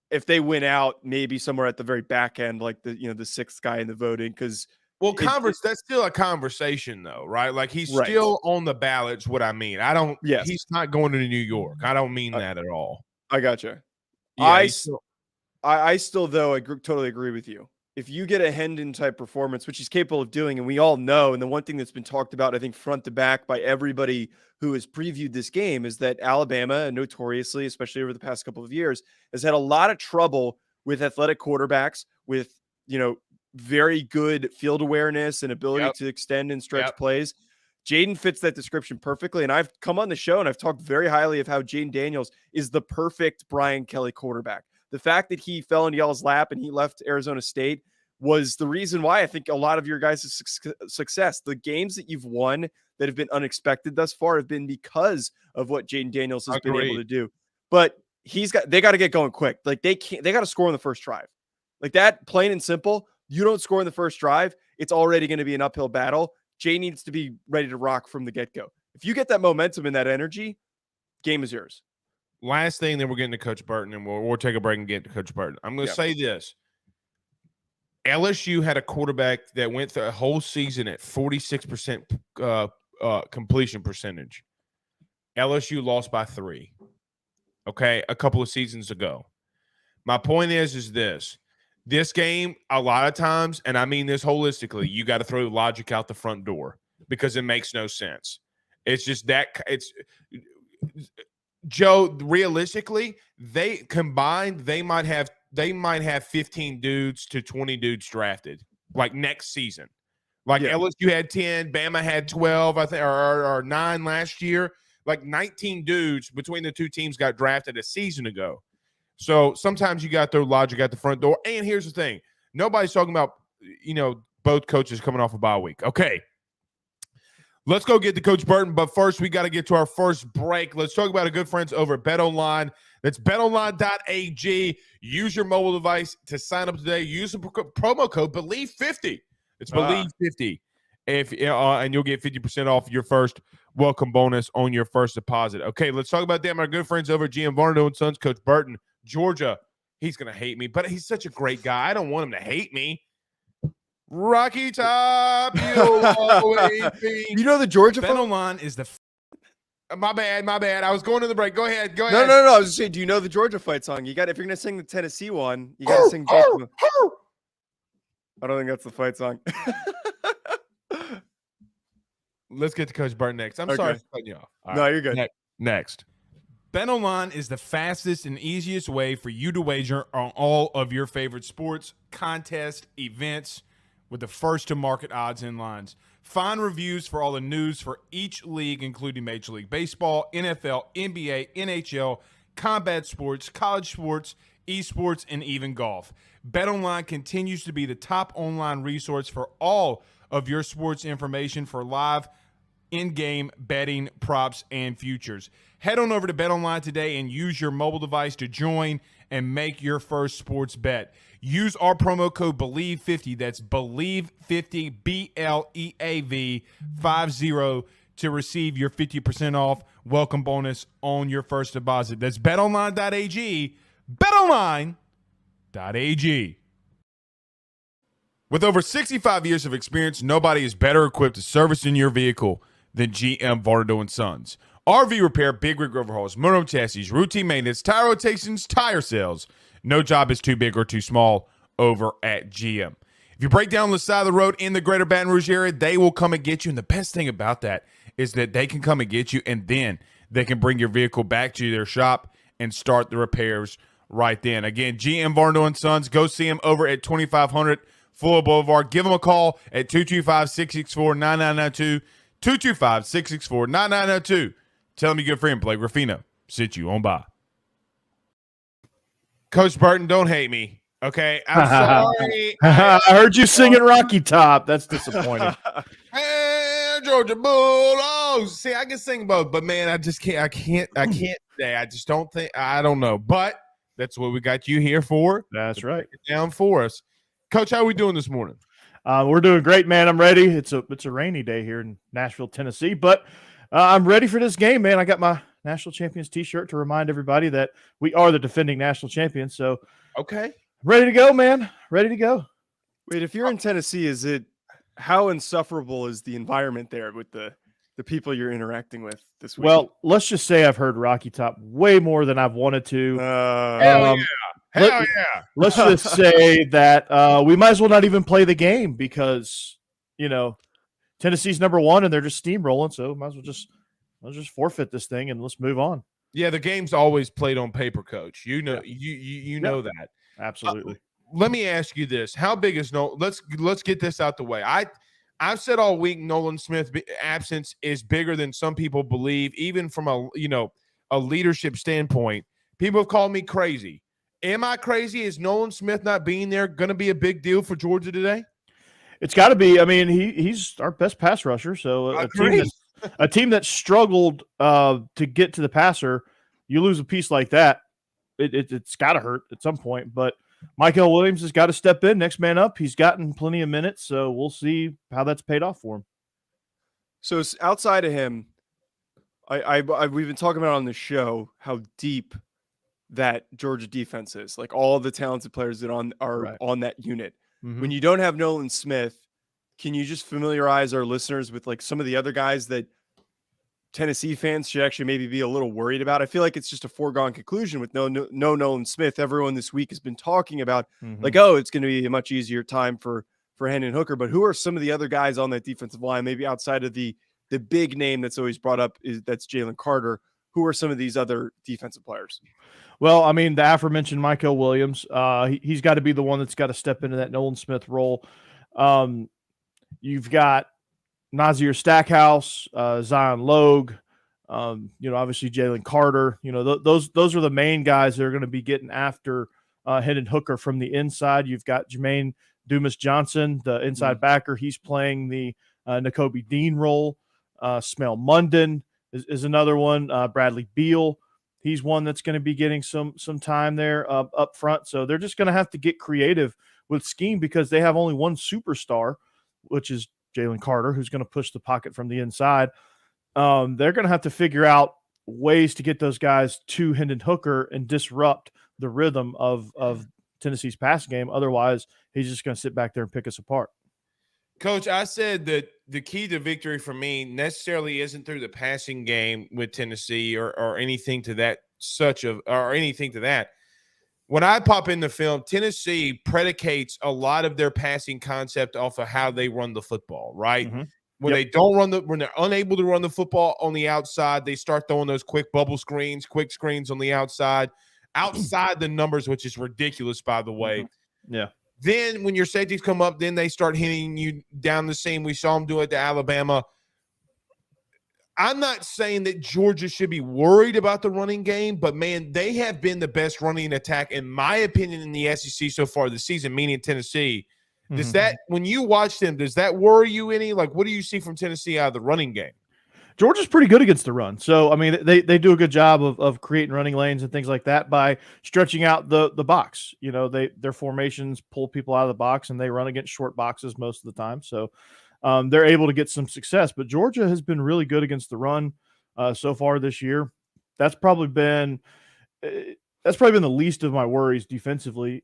If they win out, maybe somewhere at the very back end, like the sixth guy in the voting. Because that's still a conversation, though, right? Like he's still on the ballot. Is what I mean. Yes. He's not going to New York. I don't mean that at all. I gotcha. Yeah, I still though totally agree with you. If you get a Hendon-type performance, which he's capable of doing, and we all know, and the one thing that's been talked about, I think, front to back by everybody who has previewed this game is that Alabama, notoriously, especially over the past couple of years, has had a lot of trouble with athletic quarterbacks, with, very good field awareness and ability to extend and stretch plays. Jaden fits that description perfectly, and I've come on the show, and I've talked very highly of how Jaden Daniels is the perfect Brian Kelly quarterback. The fact that he fell in Yell's lap and he left Arizona State was the reason why I think a lot of your guys' success, the games that you've won that have been unexpected thus far, have been because of what Jaden Daniels has been able to do. But they got to get going quick. Like they got to score on the first drive. Like that, plain and simple. You don't score in the first drive, it's already going to be an uphill battle. Jay needs to be ready to rock from the get-go. If you get that momentum and that energy, game is yours. Last thing, then we're getting to Coach Burton, and we'll take a break and get to Coach Burton. I'm going to say this. LSU had a quarterback that went through a whole season at 46% completion percentage. LSU lost by 3, okay, a couple of seasons ago. My point is this. This game, a lot of times, and I mean this holistically, you got to throw logic out the front door because it makes no sense. It's just that Joe, realistically, they combined, they might have 15 dudes to 20 dudes drafted like next season. Like LSU had 10, Bama had 12, I think, or 9 last year. Like 19 dudes between the two teams got drafted a season ago. So sometimes you got to throw logic at the front door. And here's the thing. Nobody's talking about, both coaches coming off a bye week. Okay. Let's go get to Coach Burton. But first, we got to get to our first break. Let's talk about our good friends over at BetOnline. That's betonline.ag. Use your mobile device to sign up today. Use the promo code Bleav50. It's Bleav50. And you'll get 50% off your first welcome bonus on your first deposit. Okay, let's talk about them. Our good friends over at GM Varnado and Sons, Coach Burton, Georgia. He's going to hate me, but he's such a great guy. I don't want him to hate me. Rocky Top, you'll always be. You know the Georgia BetOnline is the. My bad. I was going to the break. Go ahead. No. I was just saying, do you know the Georgia fight song? If you're going to sing the Tennessee one, you got to sing both of them. I don't think that's the fight song. Let's get to Coach Burton next. I'm sorry for cutting you off. No, you're good. Next. BetOnline is the fastest and easiest way for you to wager on all of your favorite sports, contests, events, with the first-to-market odds and lines. Find reviews for all the news for each league, including Major League Baseball, NFL, NBA, NHL, combat sports, college sports, esports, and even golf. BetOnline continues to be the top online resource for all of your sports information for live in-game betting, props, and futures. Head on over to BetOnline today and use your mobile device to join and make your first sports bet. Use our promo code Bleav50, that's Bleav50, BLEAV 50, to receive your 50% off welcome bonus on your first deposit. That's betonline.ag, betonline.ag. With over 65 years of experience, nobody is better equipped to service in your vehicle than GM Varnado & Sons. RV repair, big rig overhauls, motorhome chassis, routine maintenance, tire rotations, tire sales. No job is too big or too small over at GM. If you break down the side of the road in the greater Baton Rouge area, they will come and get you. And the best thing about that is that they can come and get you, and then they can bring your vehicle back to their shop and start the repairs right then. Again, GM Varnado & Sons. Go see them over at 2500 Fuller Boulevard. Give them a call at 225-664-9992. 225-664-9992. Tell them your good friend Blake Ruffino sent you on by. Coach Burton, don't hate me. Okay, I'm sorry. I heard you singing Rocky Top. That's disappointing. Hey, Georgia Bulldogs. See, I can sing both, but man, I just can't. I can't today. I just don't think. I don't know, but that's what we got you here for. That's right. Down for us, Coach. How are we doing this morning? We're doing great, man. I'm ready. It's a rainy day here in Nashville, Tennessee, but I'm ready for this game, man. I got my National Champions T-shirt to remind everybody that we are the defending national champions. So, okay, ready to go, man. Ready to go. Wait, if you're in Tennessee, how insufferable is the environment there with the people you're interacting with this week? Well, let's just say I've heard Rocky Top way more than I've wanted to. Hell yeah. Let's just say that we might as well not even play the game because, Tennessee's number one and they're just steamrolling. So might as well just forfeit this thing and let's move on. Yeah, the game's always played on paper, Coach. You know, you know that. Absolutely. Let me ask you this: how big is Let's get this out the way. I've said all week Nolan Smith's absence is bigger than some people believe, even from a leadership standpoint. People have called me crazy. Am I crazy? Is Nolan Smith not being there going to be a big deal for Georgia today? It's got to be. I mean, he's our best pass rusher. So a team that struggled to get to the passer, you lose a piece like that, it's got to hurt at some point. But Michael Williams has got to step in, next man up. He's gotten plenty of minutes, so we'll see how that's paid off for him. So outside of him, we've been talking about on the show how deep that Georgia defense is. Like all of the talented players that are on that unit. Mm-hmm. When you don't have Nolan Smith, can you just familiarize our listeners with like some of the other guys that Tennessee fans should actually maybe be a little worried about? I feel like it's just a foregone conclusion with no Nolan Smith. Everyone this week has been talking about it's going to be a much easier time for Hendon Hooker. But who are some of the other guys on that defensive line, maybe outside of the big name that's always brought up that's Jalen Carter? Who are some of these other defensive players? Well, I mean, the aforementioned Michael Williams, he's got to be the one that's got to step into that Nolan Smith role. You've got Nazir Stackhouse, Zion Logue, obviously Jalen Carter. Those are the main guys that are going to be getting after Hendon Hooker from the inside. You've got Jermaine Dumas-Johnson, the inside backer. He's playing the Nakobe Dean role. Smell Munden is another one. Bradley Beal, he's one that's going to be getting some time there up front. So they're just going to have to get creative with scheme because they have only one superstar, which is Jalen Carter, who's going to push the pocket from the inside. They're going to have to figure out ways to get those guys to Hendon Hooker and disrupt the rhythm of Tennessee's pass game. Otherwise, he's just going to sit back there and pick us apart. Coach, I said that the key to victory for me necessarily isn't through the passing game with Tennessee or anything to that When I pop in the film, Tennessee predicates a lot of their passing concept off of how they run the football, right? Mm-hmm. When they're unable to run the football on the outside, they start throwing those quick screens on the outside the numbers, which is ridiculous, by the way. Yeah. Then when your safeties come up, then they start hitting you down the seam. We saw them do it to Alabama. I'm not saying that Georgia should be worried about the running game, but, man, they have been the best running attack, in my opinion, in the SEC so far this season, meaning Tennessee. Does that, when you watch them, does that worry you any? Like, what do you see from Tennessee out of the running game? Georgia's pretty good against the run. So, I mean, they do a good job of creating running lanes and things like that by stretching out the box. You know, their formations pull people out of the box, and they run against short boxes most of the time. So they're able to get some success. But Georgia has been really good against the run so far this year. That's probably been the least of my worries defensively.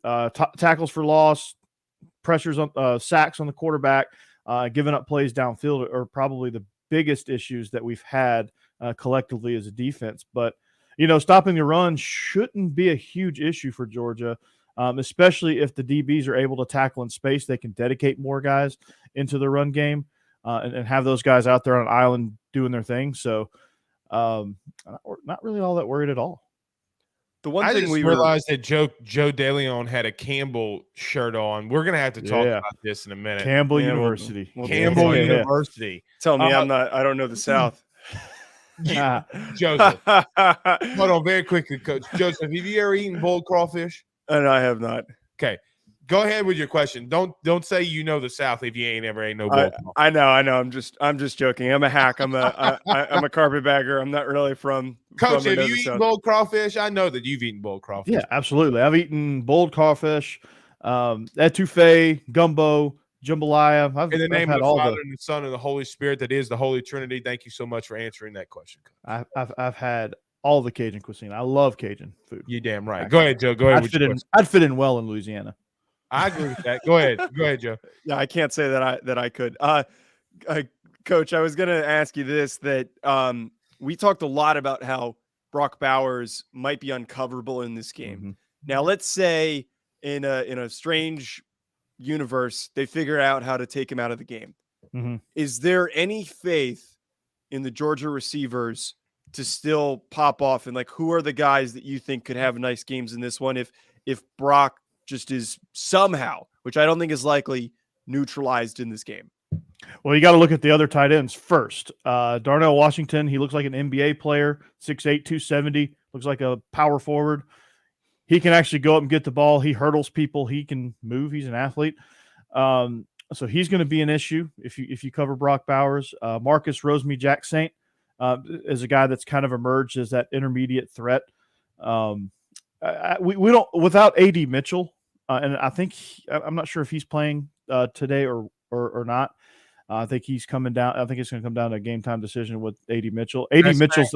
Tackles for loss, pressures on sacks on the quarterback, giving up plays downfield are probably the biggest issues that we've had collectively as a defense. But, you know, stopping the run shouldn't be a huge issue for Georgia, especially if the DBs are able to tackle in space. They can dedicate more guys into the run game and have those guys out there on an island doing their thing. So not really all that worried at all. The one I thing just we realized that Joe DeLeon had a Campbell shirt on. We're gonna have to talk about this in a minute. Campbell Yeah, University. Campbell University. Tell me I don't know the South. Joseph, hold on very quickly, Coach. Joseph, have you ever eaten boiled crawfish? And I have not. Okay. Go ahead with your question. Don't say you know the South if you ain't ever ate no boiled crawfish. I know. I'm just joking. I'm a hack. I'm a carpetbagger. I'm not really from Coach, from have you eaten boiled crawfish? I know that you've eaten boiled crawfish. Yeah, absolutely. I've eaten boiled crawfish, etouffee, gumbo, jambalaya. In the name of the Father and the Son and the Holy Spirit, that is the Holy Trinity. Thank you so much for answering that question. I've had all the Cajun cuisine. I love Cajun food. You damn right. Go ahead, Joe. Go ahead. I'd fit in well in Louisiana. I agree with that. Go ahead, Joe. Yeah, I can't say that I could. Coach, I was going to ask you this, that we talked a lot about how Brock Bowers might be uncoverable in this game. Mm-hmm. Now, let's say in a strange universe, they figure out how to take him out of the game. Mm-hmm. Is there any faith in the Georgia receivers to still pop off? And, like, who are the guys that you think could have nice games in this one if Brock just is somehow, which I don't think is likely, neutralized in this game? Well, you got to look at the other tight ends first. Darnell Washington, he looks like an NBA player, 6'8", 270, looks like a power forward. He can actually go up and get the ball. He hurdles people. He can move. He's an athlete. So he's going to be an issue if you cover Brock Bowers. Marcus Rosemy-Jacksaint is a guy that's kind of emerged as that intermediate threat. We don't, without A.D. Mitchell, and I think I'm not sure if he's playing today or not. I think he's coming down. I think it's going to come down to a game time decision with A.D. Mitchell. A.D. Mitchell's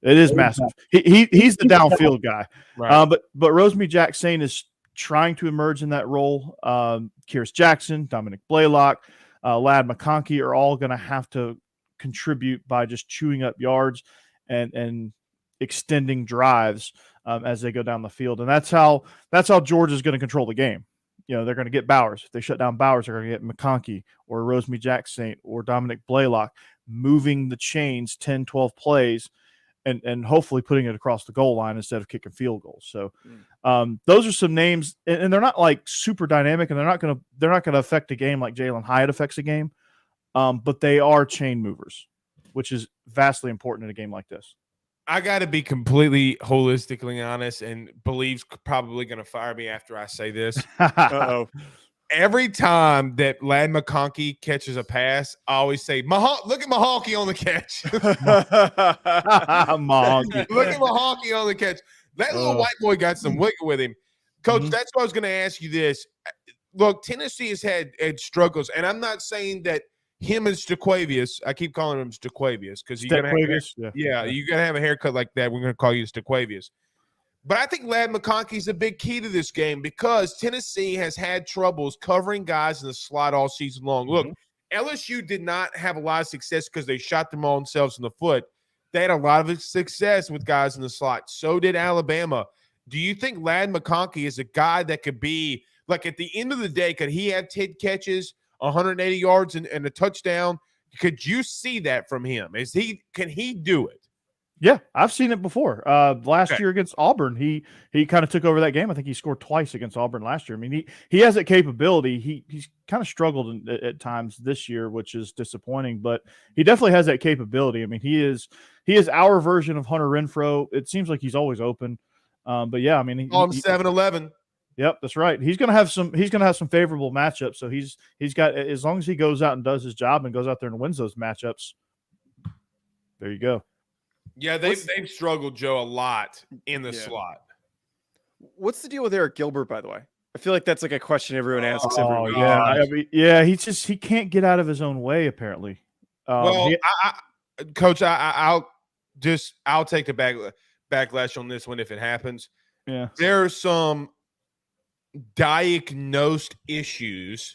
it is massive. He's the downfield guy. Right. But Rosemy-Jacksaint is trying to emerge in that role. Kyrus Jackson, Dominic Blaylock, Ladd McConkey are all going to have to contribute by just chewing up yards and extending drives as they go down the field. And that's how Georgia's going to control the game. You know, they're going to get Bowers. If they shut down Bowers, they're going to get McConkey or Rosemy-Jacksaint or Dominic Blaylock, moving the chains 10, 12 plays and hopefully putting it across the goal line instead of kicking field goals. So those are some names, and they're not like super dynamic, and they're not going to affect a game like Jalen Hyatt affects a game. But they are chain movers, which is vastly important in a game like this. I got to be completely holistically honest, and Bleav's probably going to fire me after I say this. Uh-oh. Every time that Ladd McConkey catches a pass, I always say, look at Mahonky on the catch. Mahonky. Look at Mahonky on the catch. That little white boy got some wiggle with him. Coach, that's why I was going to ask you this. Look, Tennessee has had struggles, and I'm not saying that him and Staquavius, I keep calling him Staquavius because you got to have a haircut like that. We're going to call you Staquavius. But I think Ladd McConkey is a big key to this game because Tennessee has had troubles covering guys in the slot all season long. Look, LSU did not have a lot of success because they shot them all themselves in the foot. They had a lot of success with guys in the slot. So did Alabama. Do you think Ladd McConkey is a guy that could be, like, at the end of the day, could he have 10 catches, 180 yards, and a touchdown? Could you see that from him? Can he do it? Yeah, I've seen it before. Last Okay. year against Auburn, he kind of took over that game. I think he scored twice against Auburn last year. I mean, he has that capability. He's kind of struggled at times this year, which is disappointing. But he definitely has that capability. I mean, he is our version of Hunter Renfrow. It seems like he's always open. But yeah, I mean, On 7-Eleven. Yep, that's right. He's gonna have some favorable matchups. So he's got, as long as he goes out and does his job and goes out there and wins those matchups. There you go. Yeah, they've struggled, Joe, a lot in the slot. What's the deal with Eric Gilbert, by the way? I feel like that's like a question everyone asks. Oh every week. yeah, I mean, yeah. He can't get out of his own way. Apparently. Well, Coach, I'll take the backlash on this one if it happens. Yeah, there are some diagnosed issues.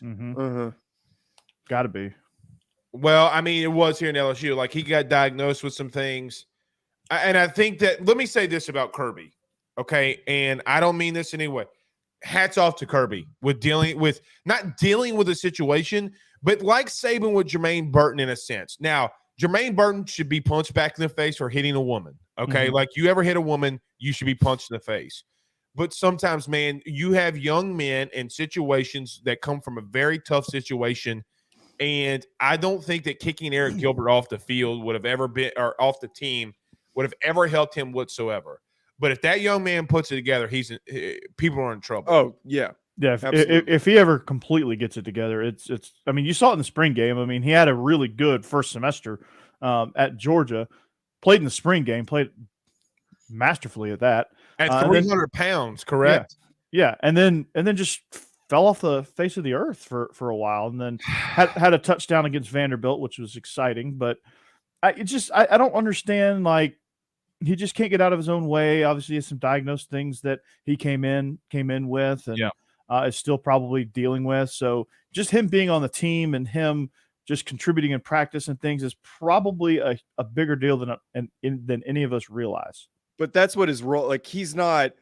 Got to be. Well, I mean, it was here in LSU. Like, he got diagnosed with some things. And I think that, let me say this about Kirby, okay? And I don't mean this in any way. Hats off to Kirby with not dealing with a situation, but like Saban with Jermaine Burton in a sense. Now, Jermaine Burton should be punched back in the face for hitting a woman, okay? Like, you ever hit a woman, you should be punched in the face. But sometimes, man, you have young men in situations that come from a very tough situation. And I don't think that kicking Eric Gilbert off the field would have ever been, or off the team, would have ever helped him whatsoever. But if that young man puts it together, people are in trouble. Oh, yeah. Yeah, if he ever completely gets it together, it's. I mean, you saw it in the spring game. I mean, he had a really good first semester at Georgia, played in the spring game, played masterfully at that. At 300 pounds, correct? Yeah, and then just fell off the face of the earth for a while, and then had a touchdown against Vanderbilt, which was exciting. But I don't understand. Like, he just can't get out of his own way. Obviously, he has some diagnosed things that he came in with, and is still probably dealing with. So just him being on the team and him just contributing in practice and things is probably a bigger deal than any of us realize. But that's what his role. Like, he's not.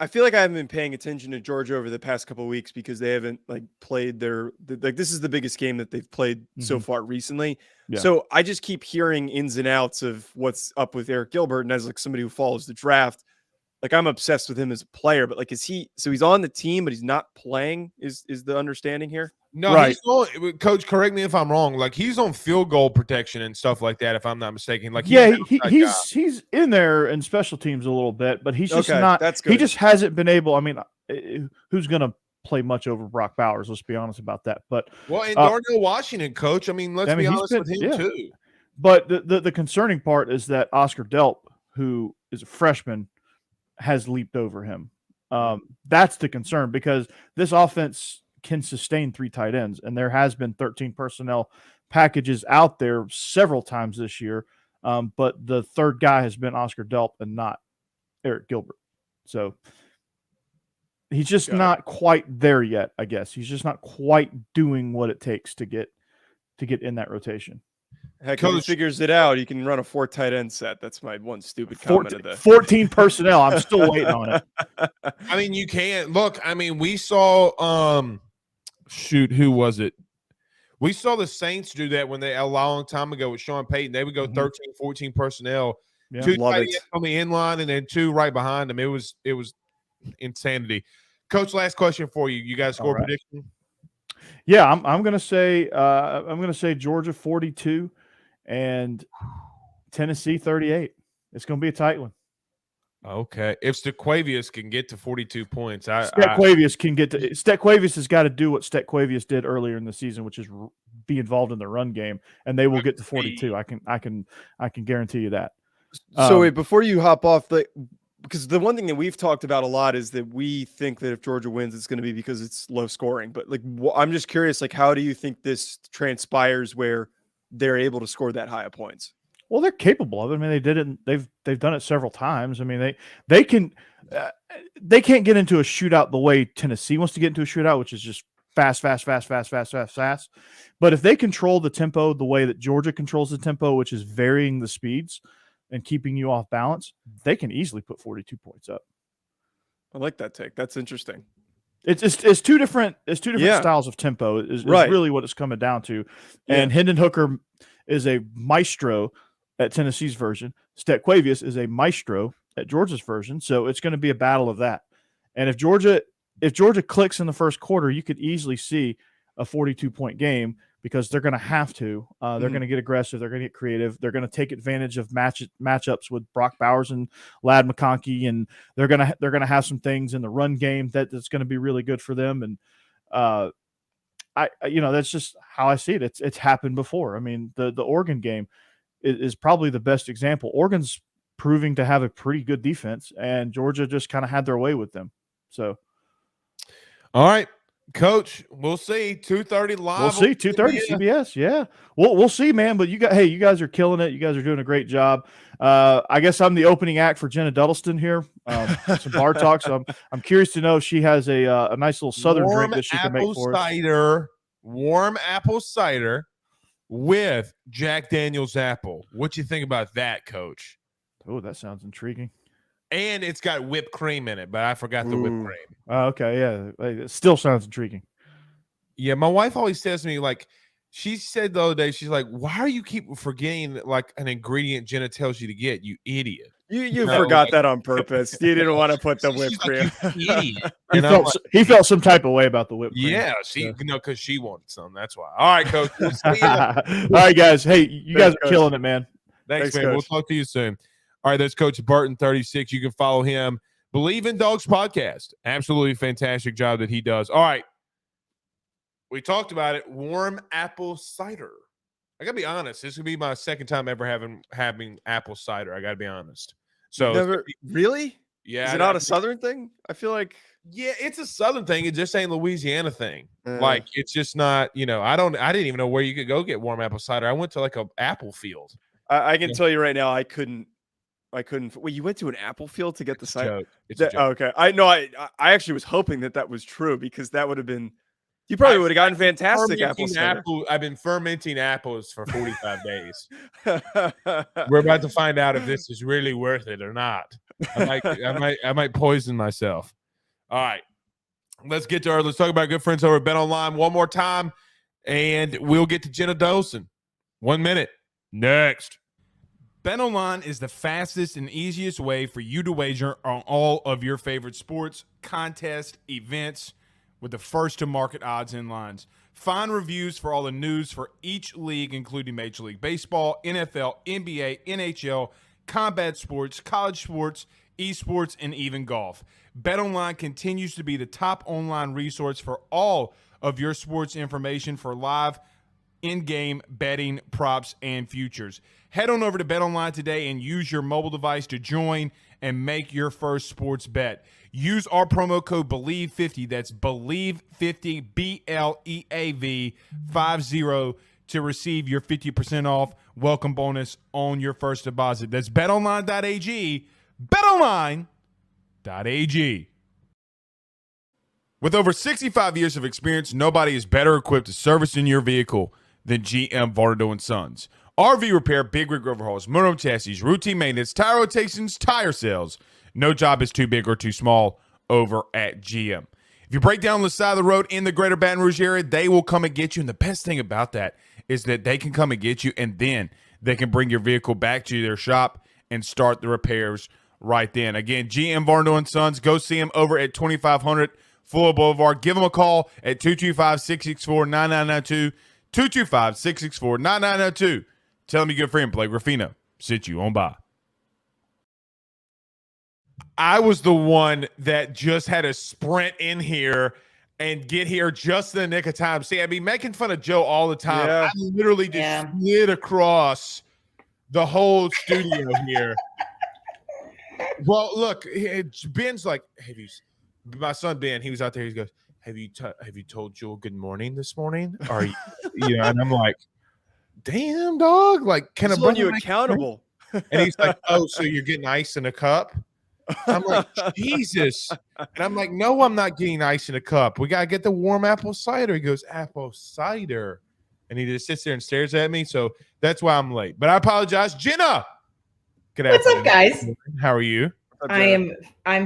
I feel like I haven't been paying attention to Georgia over the past couple of weeks because they haven't played this is the biggest game that they've played so far recently. Yeah. So I just keep hearing ins and outs of what's up with Eric Gilbert. And as somebody who follows the draft, I'm obsessed with him as a player, but he's on the team, but he's not playing is the understanding here? No, right. Coach, correct me if I'm wrong. Like, he's on field goal protection and stuff like that, if I'm not mistaken. Like, he's in there in special teams a little bit, but he's just not. That's good. He just hasn't been able. I mean, who's going to play much over Brock Bowers? Let's be honest about that. But and Darnell Washington, Coach. I mean, let's be honest with him too. But the concerning part is that Oscar Delp, who is a freshman, has leaped over him. That's the concern, because this offense can sustain 3 tight ends, and there has been 13 personnel packages out there several times this year. But the third guy has been Oscar Delp and not Eric Gilbert. So he's just not quite there yet, I guess. He's just not quite doing what it takes to get in that rotation. Heck, if he figures it out, you can run a 4 tight end set. That's my one stupid comment of the 14 personnel. I'm still waiting on it. I mean, you can't look. I mean, we saw who was it? We saw the Saints do that when a long time ago with Sean Payton. They would go 13, 14 personnel, 2 tight ends on the end line, and then 2 right behind them. It was insanity. Coach, last question for you. You guys score prediction? Yeah, I'm gonna say Georgia 42 and Tennessee 38. It's gonna be a tight one. Okay. If Stequavius can get to 42 points, Stequavius has got to do what Stequavius did earlier in the season, which is be involved in the run game, and they will get to 42. I can guarantee you that. So wait, before you hop off, because the one thing that we've talked about a lot is that we think that if Georgia wins, it's going to be because it's low scoring. But I'm just curious, how do you think this transpires where they're able to score that high of points? Well, they're capable of it. I mean, they did it. They've done it several times. I mean, they can't get into a shootout the way Tennessee wants to get into a shootout, which is just fast. But if they control the tempo the way that Georgia controls the tempo, which is varying the speeds and keeping you off balance, they can easily put 42 points up. I like that take. That's interesting. It's two different styles of tempo is really what it's coming down to. And Hendon Hooker is a maestro at Tennessee's version. Stequavius is a maestro at Georgia's version. So it's going to be a battle of that. And if Georgia clicks in the first quarter, you could easily see a 42-point game because they're going to have to. They're going to get aggressive. They're going to get creative. They're going to take advantage of matchups with Brock Bowers and Ladd McConkey, and they're going to have some things in the run game that's going to be really good for them. And that's just how I see it. It's happened before. I mean, the Oregon game is probably the best example. Oregon's proving to have a pretty good defense, and Georgia just kind of had their way with them. So, all right, Coach, we'll see. 2:30 live. We'll see. 2:30 CBS. Yeah, we'll see, man. But you guys are killing it. You guys are doing a great job. I guess I'm the opening act for Jenna Duddleston here. Some bar talk. So I'm curious to know if she has a nice little Southern drink that she can make for us. Warm apple cider with Jack Daniel's apple. What you think about that, Coach? Oh, that sounds intriguing. And it's got whipped cream in it, but I forgot the whipped cream. Okay, yeah. It still sounds intriguing. Yeah, my wife always says to me, like, she said the other day, she's like, why are you keep forgetting, like, an ingredient Jenna tells you to get, you idiot? You forgot that on purpose. You didn't want to put the whipped cream. Like, you idiot. He felt some type of way about the whipped cream. Yeah, because she wanted some. That's why. All right, Coach. We'll see you. All right, guys. Hey, you guys are killing it, man. Thanks, man. Coach. We'll talk to you soon. All right, that's Coach Burton, 36. You can follow him. Bleav in Dawgs podcast. Absolutely fantastic job that he does. All right. We talked about it. Warm apple cider. I got to be honest. This would be my second time ever having apple cider. I got to be honest. So really? Yeah. Is it not a Southern thing? I feel like. Yeah, it's a Southern thing. It just ain't Louisiana thing. Like, it's just not, I didn't even know where you could go get warm apple cider. I went to like a apple field. I can tell you right now, I couldn't. Wait, you went to an apple field to get the cider? It's a joke. Okay. I actually was hoping that was true because that would have been. You probably would have gotten fantastic apple cider. I've been fermenting apples for 45 days. We're about to find out if this is really worth it or not. I might poison myself. All right. Let's talk about good friends over at Bet Online one more time, and we'll get to Jenna Duddleston. 1 minute. Next. BetOnline is the fastest and easiest way for you to wager on all of your favorite sports, contests, events with the first-to-market odds and lines. Find reviews for all the news for each league, including Major League Baseball, NFL, NBA, NHL, combat sports, college sports, esports, and even golf. BetOnline continues to be the top online resource for all of your sports information for live in-game betting, props, and futures. Head on over to BetOnline today and use your mobile device to join and make your first sports bet. Use our promo code BLEAV50, that's BLEAV50, BLEAV 50, to receive your 50% off welcome bonus on your first deposit. That's betonline.ag, betonline.ag. With over 65 years of experience, nobody is better equipped to service in your vehicle than GM Varnado & Sons. RV repair, big rig overhauls, motorhome chassis, routine maintenance, tire rotations, tire sales. No job is too big or too small over at GM. If you break down the side of the road in the greater Baton Rouge area, they will come and get you. And the best thing about that is that they can come and get you, and then they can bring your vehicle back to their shop and start the repairs right then. Again, GM Varnado & Sons. Go see them over at 2500 Fuller Boulevard. Give them a call at 225-664-9992. 225-664-9992. Tell them your good friend Blake Ruffino sent you on by. I was the one that just had to sprint in here and get here just in the nick of time. See, I'd be making fun of Joe all the time. Yeah. I literally just slid across the whole studio here. Well, look, Ben's like, my son Ben, he was out there. He goes, have you told Joel good morning this morning? Are you, and I'm like, damn, dog. Like, can I bring you accountable? And he's like, oh, so you're getting ice in a cup? I'm like, Jesus. And I'm like, no, I'm not getting ice in a cup. We got to get the warm apple cider. He goes, apple cider. And he just sits there and stares at me. So that's why I'm late. But I apologize. Jenna. What's up, guys? How are you? I'm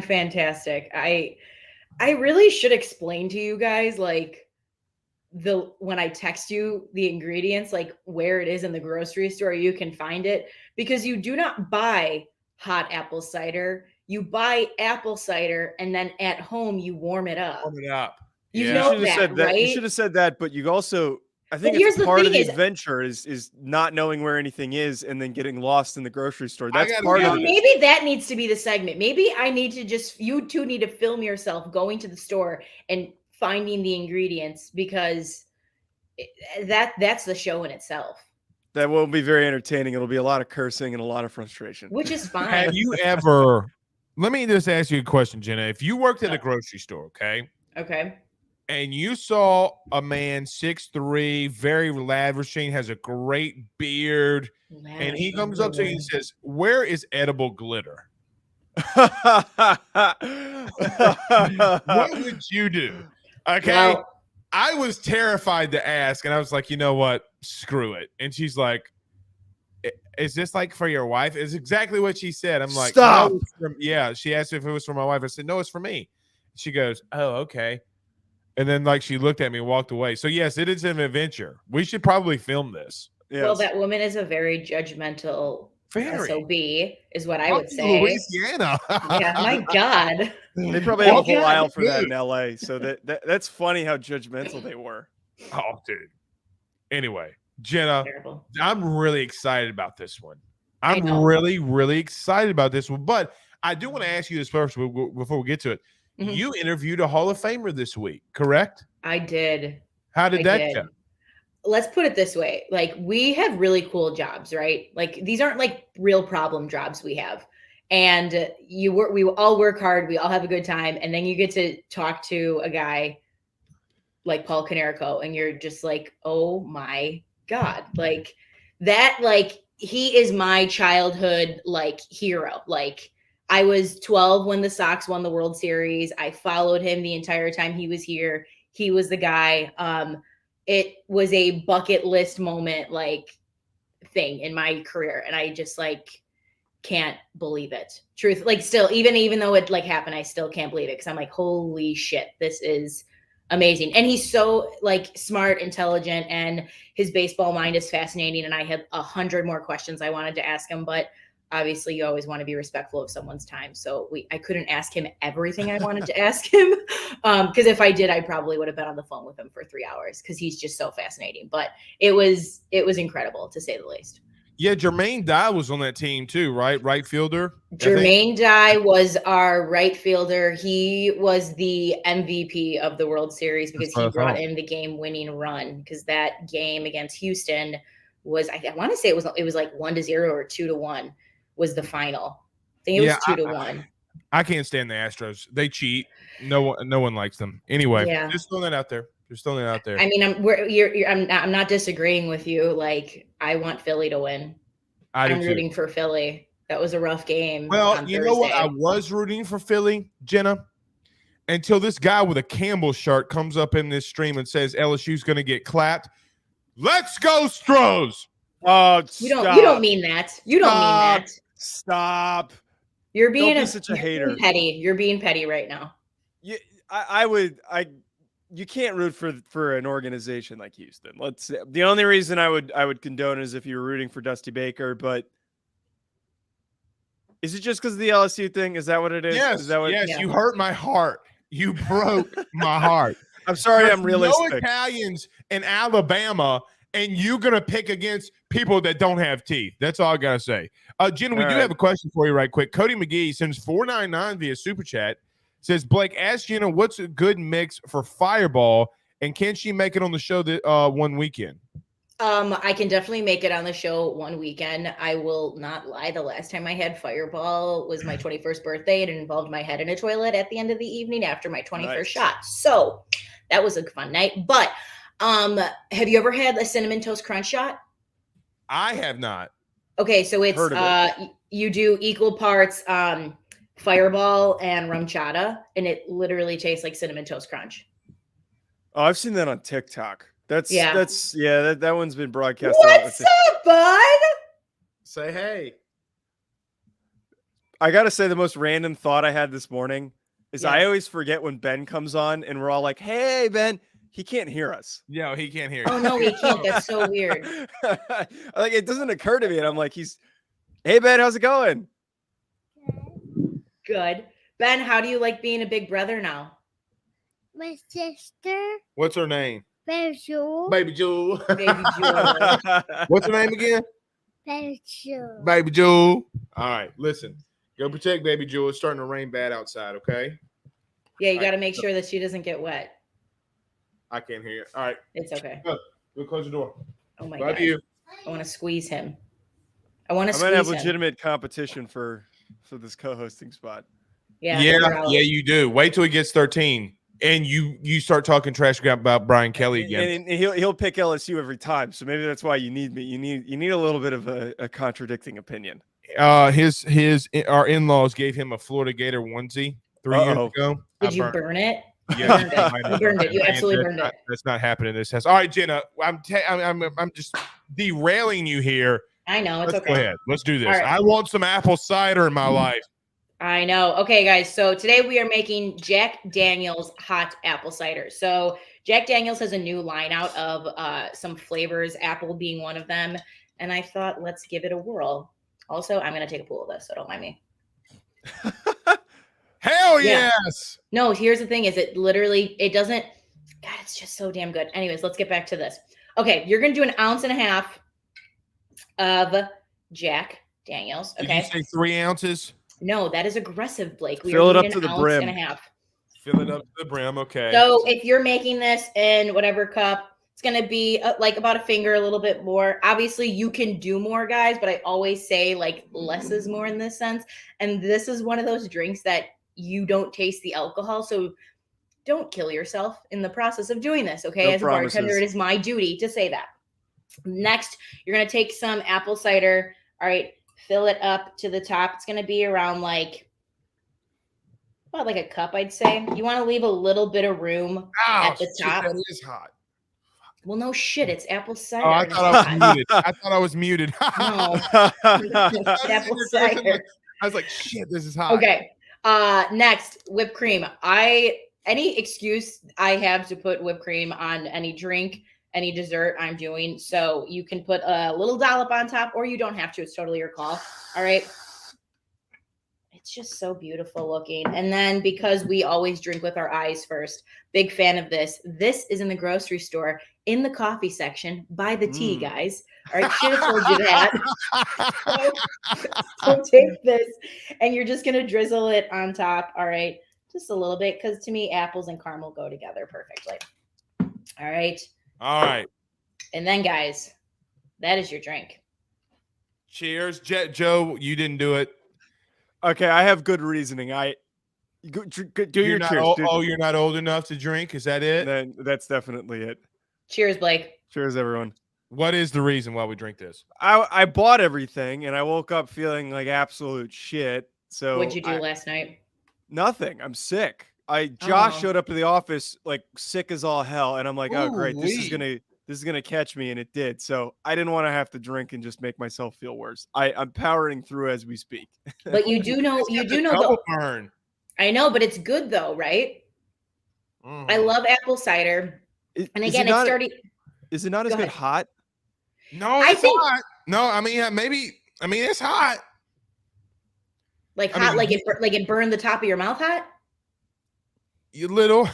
fantastic. I really should explain to you guys, like, when I text you the ingredients, like where it is in the grocery store, you can find it, because you do not buy hot apple cider. You buy apple cider and then at home you warm it up. Warm it up. You You know should have said that. right? You should have said that, but you also, I think here's it's the part of thing the is- adventure is not knowing where anything is and then getting lost in the grocery store. That's gotta part go. of it. Maybe that needs to be the segment. Maybe I need to you two need to film yourself going to the store and finding the ingredients, because that's the show in itself, That will be very entertaining. It'll be a lot of cursing and a lot of frustration. which is fine. Have you ever? Let me just ask you a question, Jenna. If you worked at a grocery store, okay, Okay. and you saw a man 6'3", very lavishing, has a great beard, and he comes up to you and says, "Where is edible glitter?" What would you do? Okay. Well, I was terrified to ask, and I was like, you know what? Screw it. And she's like, is this like for your wife? It's exactly what she said. I'm like, Stop. no, yeah. She asked if it was for my wife. I said, no, it's for me. She goes, oh, okay. And then like she looked at me and walked away. So yes, it is an adventure. We should probably film this. Yes. well, that woman is a very judgmental Very. SOB, is what I Welcome would to say. Louisiana. Yeah, my God. They probably have a Oh, whole God. aisle for that in LA. So that's funny how judgmental they were. Oh, dude. Anyway, Jenna, Terrible. I'm really excited about this one. I I'm know. really, really excited about this one. But I do want to ask you this first before we get to it. Mhm. You interviewed a Hall of Famer this week, correct? I did. How did I that did. go? Let's put it this way. Like, we have really cool jobs, right? Like, these aren't like real problem jobs we have. And we all work hard. We all have a good time. And then you get to talk to a guy like Paul Canerico, and you're just like, oh my God. Like that, like, he is my childhood, like, hero. Like, I was 12 when the Sox won the World Series. I followed him the entire time he was here. He was the guy. It was a bucket list moment, like, thing in my career. And I just like can't believe it. Truth, like, still, even though it like happened, I still can't believe it, because I'm like, holy shit, this is amazing. And he's so like smart, intelligent, and his baseball mind is fascinating. And I had 100 more questions I wanted to ask him, but obviously you always want to be respectful of someone's time. So I couldn't ask him everything I wanted to ask him. Because if I did, I probably would have been on the phone with him for 3 hours, because he's just so fascinating. But it was incredible, to say the least. Yeah, Jermaine Dye was on that team too, right? Right fielder. I think. Jermaine Dye was our right fielder. He was the MVP of the World Series because That's what he I brought thought. in the game-winning run. Because that game against Houston was, I want to say it was like 1-0 or 2-1 was the final. I think it was 2-1. I can't stand the Astros. They cheat. No one likes them. Anyway, Yeah. just throwing that out there. Just throwing that out there. I mean, I'm not disagreeing with you. Like, I want Philly to win. I do I'm too. rooting for Philly. That was a rough game. Well, on you know what? Thursday. I was rooting for Philly, Jenna, until this guy with a Campbell shirt comes up in this stream and says LSU's going to get clapped. Let's go, Stros. Oh, You don't mean that. You don't mean that. Stop. You're being Don't be such a hater. being petty. You're being petty right now. You can't root for an organization like Houston. The only reason I would condone is if you were rooting for Dusty Baker, but is it just because of the LSU thing? Is that what it is? Yes, Is that what, yes, Yeah. you hurt my heart. You broke my heart. I'm sorry, There's I'm realistic. No Italians in Alabama, and you're gonna pick against people that don't have teeth. That's all I gotta say. Jenna, we All do right. have a question for you, right quick. Cody McGee sends $4.99 via super chat. Says Blake, ask Jenna what's a good mix for Fireball, and can she make it on the show that one weekend? I can definitely make it on the show one weekend. I will not lie. The last time I had Fireball was my 21st birthday, and it involved my head in a toilet at the end of the evening after my 21st Nice. shot. So that was a fun night. But have you ever had a cinnamon toast crunch shot? I have not. Okay, so it's Heard of you do equal parts Fireball and rum chata, and it literally tastes like cinnamon toast crunch. Oh, I've seen that on TikTok. Yeah. That one's been broadcast. What's up, bud? Say hey. I gotta say, the most random thought I had this morning is Yeah. I always forget when Ben comes on and we're all like, "Hey, Ben, he can't hear us. Yeah, he can't hear Oh you. no, he can't. That's so weird. Like it doesn't occur to me, and I'm like, hey Ben, how's it going? Good. Ben, how do you like being a big brother now? My sister, What's her name? Baby Jewel. Baby Jewel. Baby Jewel. What's her name again? Baby Jewel. Baby Jewel. All right, listen. Go protect Baby Jewel. It's starting to rain bad outside, okay? Yeah, you got to make sure that she doesn't get wet. I can't hear you. All right, It's okay. go close the door. Oh my Love God. you. I want to squeeze him. I want to I squeeze might have him. legitimate competition for this co-hosting spot. Yeah, Yeah, you do. Wait till he gets 13. And you start talking trash about Brian Kelly again. And he'll pick LSU every time. So maybe that's why you need me. You need a little bit of a contradicting opinion. Our in-laws gave him a Florida Gator onesie 3 years ago. Did you burn it? Yeah, You burned it. You absolutely burned it. That's not happening in this house. All right, Jenna, I'm just derailing you here. I know. It's Let's okay. go ahead. Let's do this. All right. I want some apple cider in my life. I know. Okay, guys. So today we are making Jack Daniel's hot apple cider. So Jack Daniel's has a new line out of some flavors, apple being one of them. And I thought, let's give it a whirl. Also, I'm going to take a pool of this, so don't mind me. Hell Yeah. yes. No, here's the thing is it doesn't, God, it's just so damn good. Anyways, let's get back to this. Okay, you're going to do 1.5 ounces of Jack Daniel's. Okay. Did you say 3 ounces? No, that is aggressive, Blake. We Fill are it up doing to the 1.5 brim. ounces. Fill it up to the brim. Okay. So if you're making this in whatever cup, it's going to be like about a finger, a little bit more. Obviously, you can do more, guys, but I always say like less is more in this sense. And this is one of those drinks that you don't taste the alcohol. So don't kill yourself in the process of doing this, okay? No As a promises. bartender, it is my duty to say that. Next, you're going to take some apple cider. All right, fill it up to the top. It's going to be around like about like a cup, I'd say. You want to leave a little bit of room at the shit, top. that is hot. Well, no shit, it's apple cider. Oh, I and it's thought I was hot. muted. I thought I was muted. No, it's apple cider. I was like, shit, this is hot. Okay. Next, whipped cream. Any excuse I have to put whipped cream on any drink, any dessert I'm doing. So you can put a little dollop on top, or you don't have to. It's totally your call. All right. It's just so beautiful looking. And then because we always drink with our eyes first, big fan of this. This is in the grocery store in the coffee section. Buy the tea, guys. All right, should have told you that. So take this, and you're just gonna drizzle it on top. All right, just a little bit, because to me, apples and caramel go together perfectly. All right. All right. And then, guys, that is your drink. Cheers. Joe, you didn't do it. Okay, I have good reasoning. Do your You're not cheers. old, you're not old enough to drink. Is that it? Then that's definitely it. Cheers, Blake. Cheers, everyone. What is the reason why we drink this? I bought everything and I woke up feeling like absolute shit. So What'd you do last night? Nothing. I'm sick. Josh Oh. showed up to the office like sick as all hell, and I'm like, oh great, this is Ooh-wee. gonna catch me, and it did. So I didn't want to have to drink and just make myself feel worse. I'm powering through as we speak. But you do know Double burn. I know, but it's good though, right? Mm. I love apple cider. And Is again, it not, it's starting. Is it not as Go good ahead. hot? No, I it's think- hot. No, I mean, maybe. I mean, it's hot. Like I hot, mean, like it burned the top of your mouth hot. You little.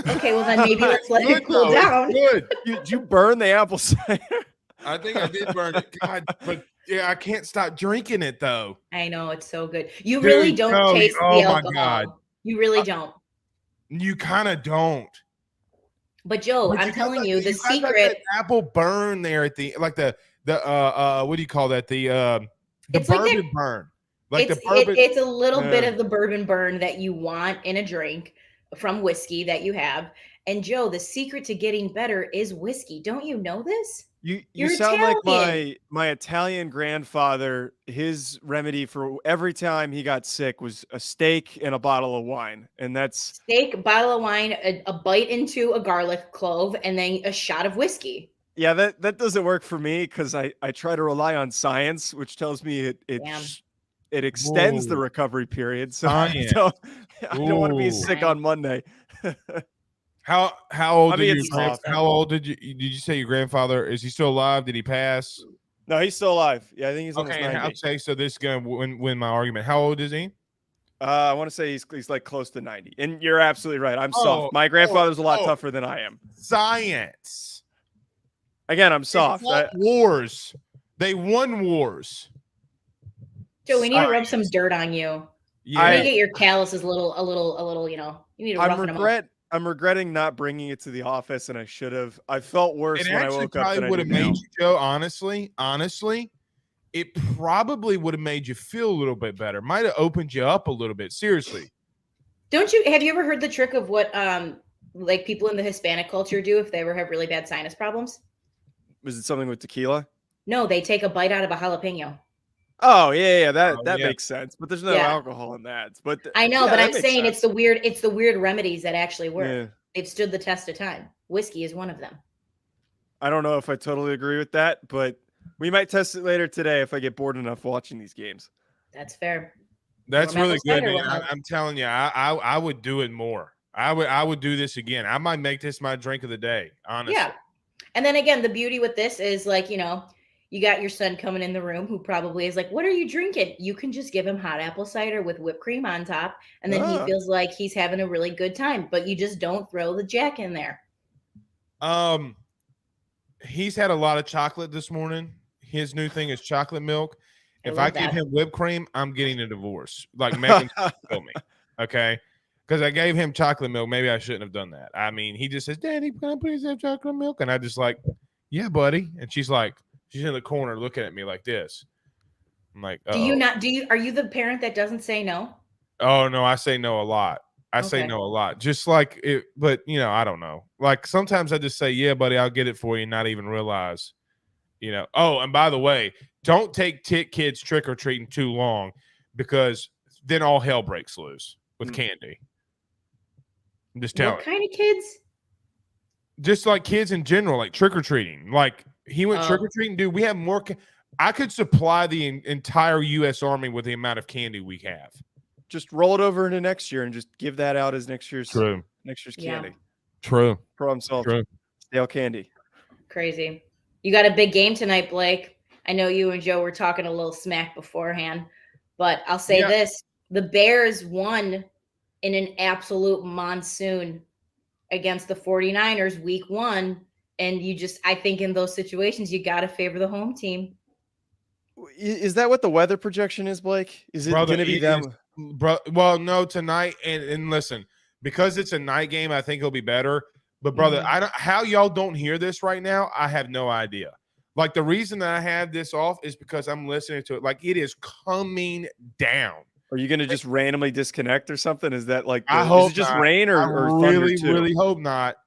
Okay, well then maybe let's let Good, it cool though. It's down. Good. Did you burn the apple cider? I think I did burn it. God, but yeah, I can't stop drinking it though. I know it's so good. You Dude, really don't no, taste oh the my alcohol. God. You really don't. You kind of don't. But Joe, But I'm got telling that- you, the got that secret. apple burn there at the what do you call that? The It's like bourbon they're- burn. Like It's the bourbon. it's a little bit Yeah. of the bourbon burn that you want in a drink from whiskey that you have. And Joe, the secret to getting better is whiskey. Don't you know this? You You're sound like Italian. my Italian grandfather. His remedy for every time he got sick was a steak and a bottle of wine, and that's Steak, bottle of wine, a bite into a garlic clove, and then a shot of whiskey. yeah. That doesn't work for me because I try to rely on science, which tells me Damn. it extends the Whoa. recovery period. So Science. I don't want to be Ooh. sick on Monday. How old? I mean, did it's your grand- soft. how old did you say your grandfather? Is he still alive? Did he pass? No, he's still alive. Yeah, I think he's almost Okay, and 90. I'll say so. This is gonna win my argument. How old is he? I want to say he's like close to 90. And you're absolutely right. I'm Oh, soft. My grandfather's a lot oh. tougher than I am. Science. Again, I'm soft. They fought wars. They won wars. Joe, we need to rub some dirt on you. Yeah. You need to get your calluses a little, you know, you need to roughen them up. I'm regretting not bringing it to the office, and I should have. I felt worse It when I actually woke up probably than I would have do now. made you, Joe. Honestly, it probably would have made you feel a little bit better. Might have opened you up a little bit. Seriously. Have you ever heard the trick of what like people in the Hispanic culture do if they ever have really bad sinus problems? Was it something with tequila? No, they take a bite out of a jalapeno. Oh yeah, that yeah. makes sense. But there's no Yeah. alcohol in that. But I know, yeah, but that I'm makes saying sense. it's the weird remedies that actually work. Yeah. They've stood the test of time. Whiskey is one of them. I don't know if I totally agree with that, but we might test it later today if I get bored enough watching these games. That's fair. That's Warm really apple good, cider man. will help. I'm telling you, I would do it more. I would do this again. I might make this my drink of the day. Honestly. Yeah. And then again, the beauty with this is like, you know, you got your son coming in the room who probably is like, what are you drinking? You can just give him hot apple cider with whipped cream on top. And then he feels like he's having a really good time, but you just don't throw the Jack in there. He's had a lot of chocolate this morning. His new thing is chocolate milk. If I give him whipped cream, I'm getting a divorce. Like Megan told me. Okay. Because I gave him chocolate milk. Maybe I shouldn't have done that. I mean, he just says, Daddy, can I please have chocolate milk? And I just like, yeah, buddy. And she's in the corner looking at me like this. I'm like, are you the parent that doesn't say no? Oh, no, I say no a lot. I say no a lot. Just like it, but you know, I don't know. Like sometimes I just say, yeah, buddy, I'll get it for you, not even realize, you know. Oh, and by the way, don't take kids trick-or-treating too long because then all hell breaks loose with candy. I'm just telling you. What kind of kids? Just like kids in general, like trick-or-treating. Like he went trick-or-treating, dude. We have more. I could supply the entire U.S. Army with the amount of candy we have. Just roll it over into next year and just give that out as next year's candy. True. Problem solved. True. Stale candy. Crazy. You got a big game tonight, Blake. I know you and Joe were talking a little smack beforehand, but I'll say this. The Bears won in an absolute monsoon against the 49ers week 1. And I think in those situations, you got to favor the home team. Is that what the weather projection is, Blake? Is it going to be them? Well, no, tonight. And listen, because it's a night game, I think it'll be better. But brother, how y'all don't hear this right now, I have no idea. Like the reason that I have this off is because I'm listening to it. Like it is coming down. Are you going to just randomly disconnect or something? Is that like, I hope is it just not. rain or really, thunder too? really hope not.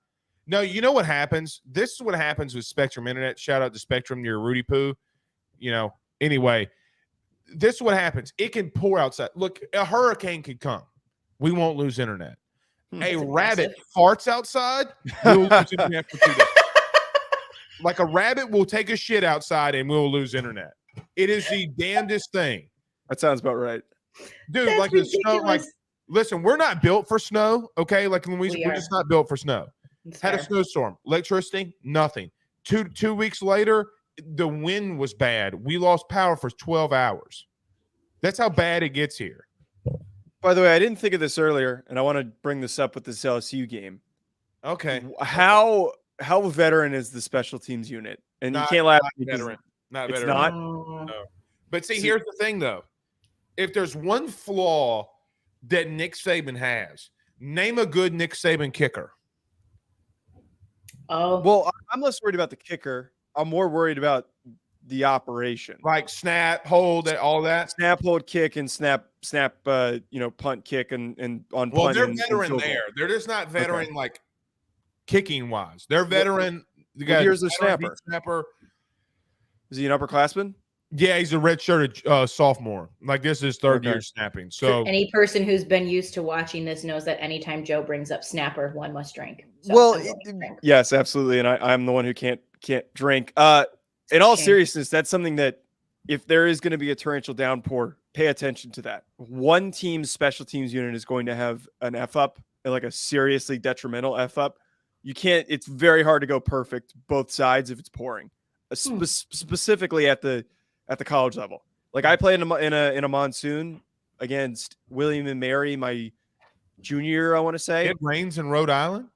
No, you know what happens? This is what happens with Spectrum Internet. Shout out to Spectrum near Rudy Poo. You know, anyway, this is what happens. It can pour outside. Look, a hurricane could come. We won't lose internet. A rabbit farts outside, we'll lose internet for 2 days. Like a rabbit will take a shit outside and we'll lose internet. It is the damnedest thing. That sounds about right. Dude, That's like the snow, like listen, we're not built for snow, okay? Like when we're just not built for snow. Had a snowstorm, electricity, nothing. Two weeks later, the wind was bad. We lost power for 12 hours. That's how bad it gets here. By the way, I didn't think of this earlier, and I want to bring this up with this LSU game. Okay. How veteran is the special teams unit? And you can't laugh. Not veteran. Not it's veteran. not. No. But see, here's the thing, though. If there's one flaw that Nick Saban has, name a good Nick Saban kicker. Oh. Well, I'm less worried about the kicker. I'm more worried about the operation. Like snap, hold, all that. Snap, hold, kick, and snap, punt, kick, and on well, punt. They're and veteran there. They're just not veteran like kicking wise. They're veteran. Here's the snapper. Snapper. Is he an upperclassman? Yeah, he's a redshirted sophomore. Like this is his third year snapping. So any person who's been used to watching this knows that anytime Joe brings up snapper, one must drink. So well, yes, absolutely. And I'm the one who can't drink. In all seriousness, that's something that if there is going to be a torrential downpour, pay attention to that. One team's special teams unit is going to have an F up, like a seriously detrimental F up. you can't. It's very hard to go perfect both sides if it's pouring, specifically at the college level. Like I played in a monsoon against William and Mary my junior year, I want to say. It rains in Rhode Island?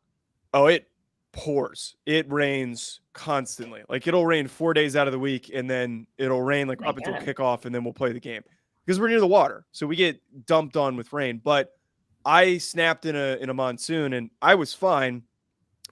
Oh, it pours. It rains constantly. Like it'll rain 4 days out of the week, and then it'll rain like My up until God. kickoff, and then we'll play the game because we're near the water, so we get dumped on with rain. But I snapped in a monsoon, and I was fine.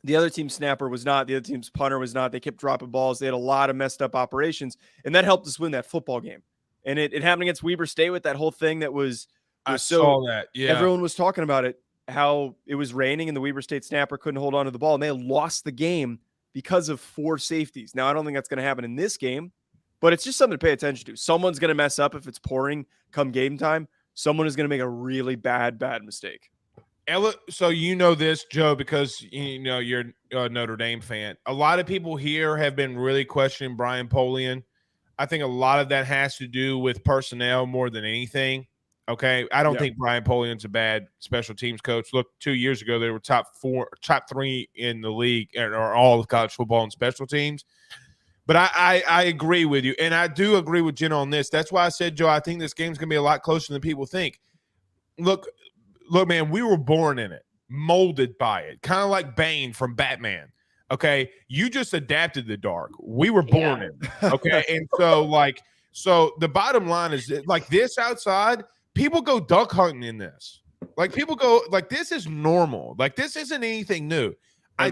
The other team's snapper was not. The other team's punter was not. They kept dropping balls. They had a lot of messed up operations, and that helped us win that football game. And it happened against Weber State with that whole thing that was I so saw that. Yeah. everyone was talking about it, how it was raining and the Weber State snapper couldn't hold on to the ball, and they lost the game because of 4 safeties. Now, I don't think that's going to happen in this game, but it's just something to pay attention to. Someone's going to mess up if it's pouring come game time. Someone is going to make a really bad mistake. So you know this, Joe, because you know you're a Notre Dame fan. A lot of people here have been really questioning Brian Polian. I think a lot of that has to do with personnel more than anything. Okay, I don't think Brian Polian's a bad special teams coach. Look, 2 years ago they were top 3 in the league, or all of college football and special teams. But I agree with you, and I do agree with Jenna on this. That's why I said, Joe, I think this game's gonna be a lot closer than people think. Look, man, we were born in it, molded by it, kind of like Bane from Batman. Okay, you just adapted the dark. We were born in it. Okay, and so the bottom line is that, like, this outside, people go duck hunting in this. Like, people go, like, this is normal. Like, this isn't anything new. I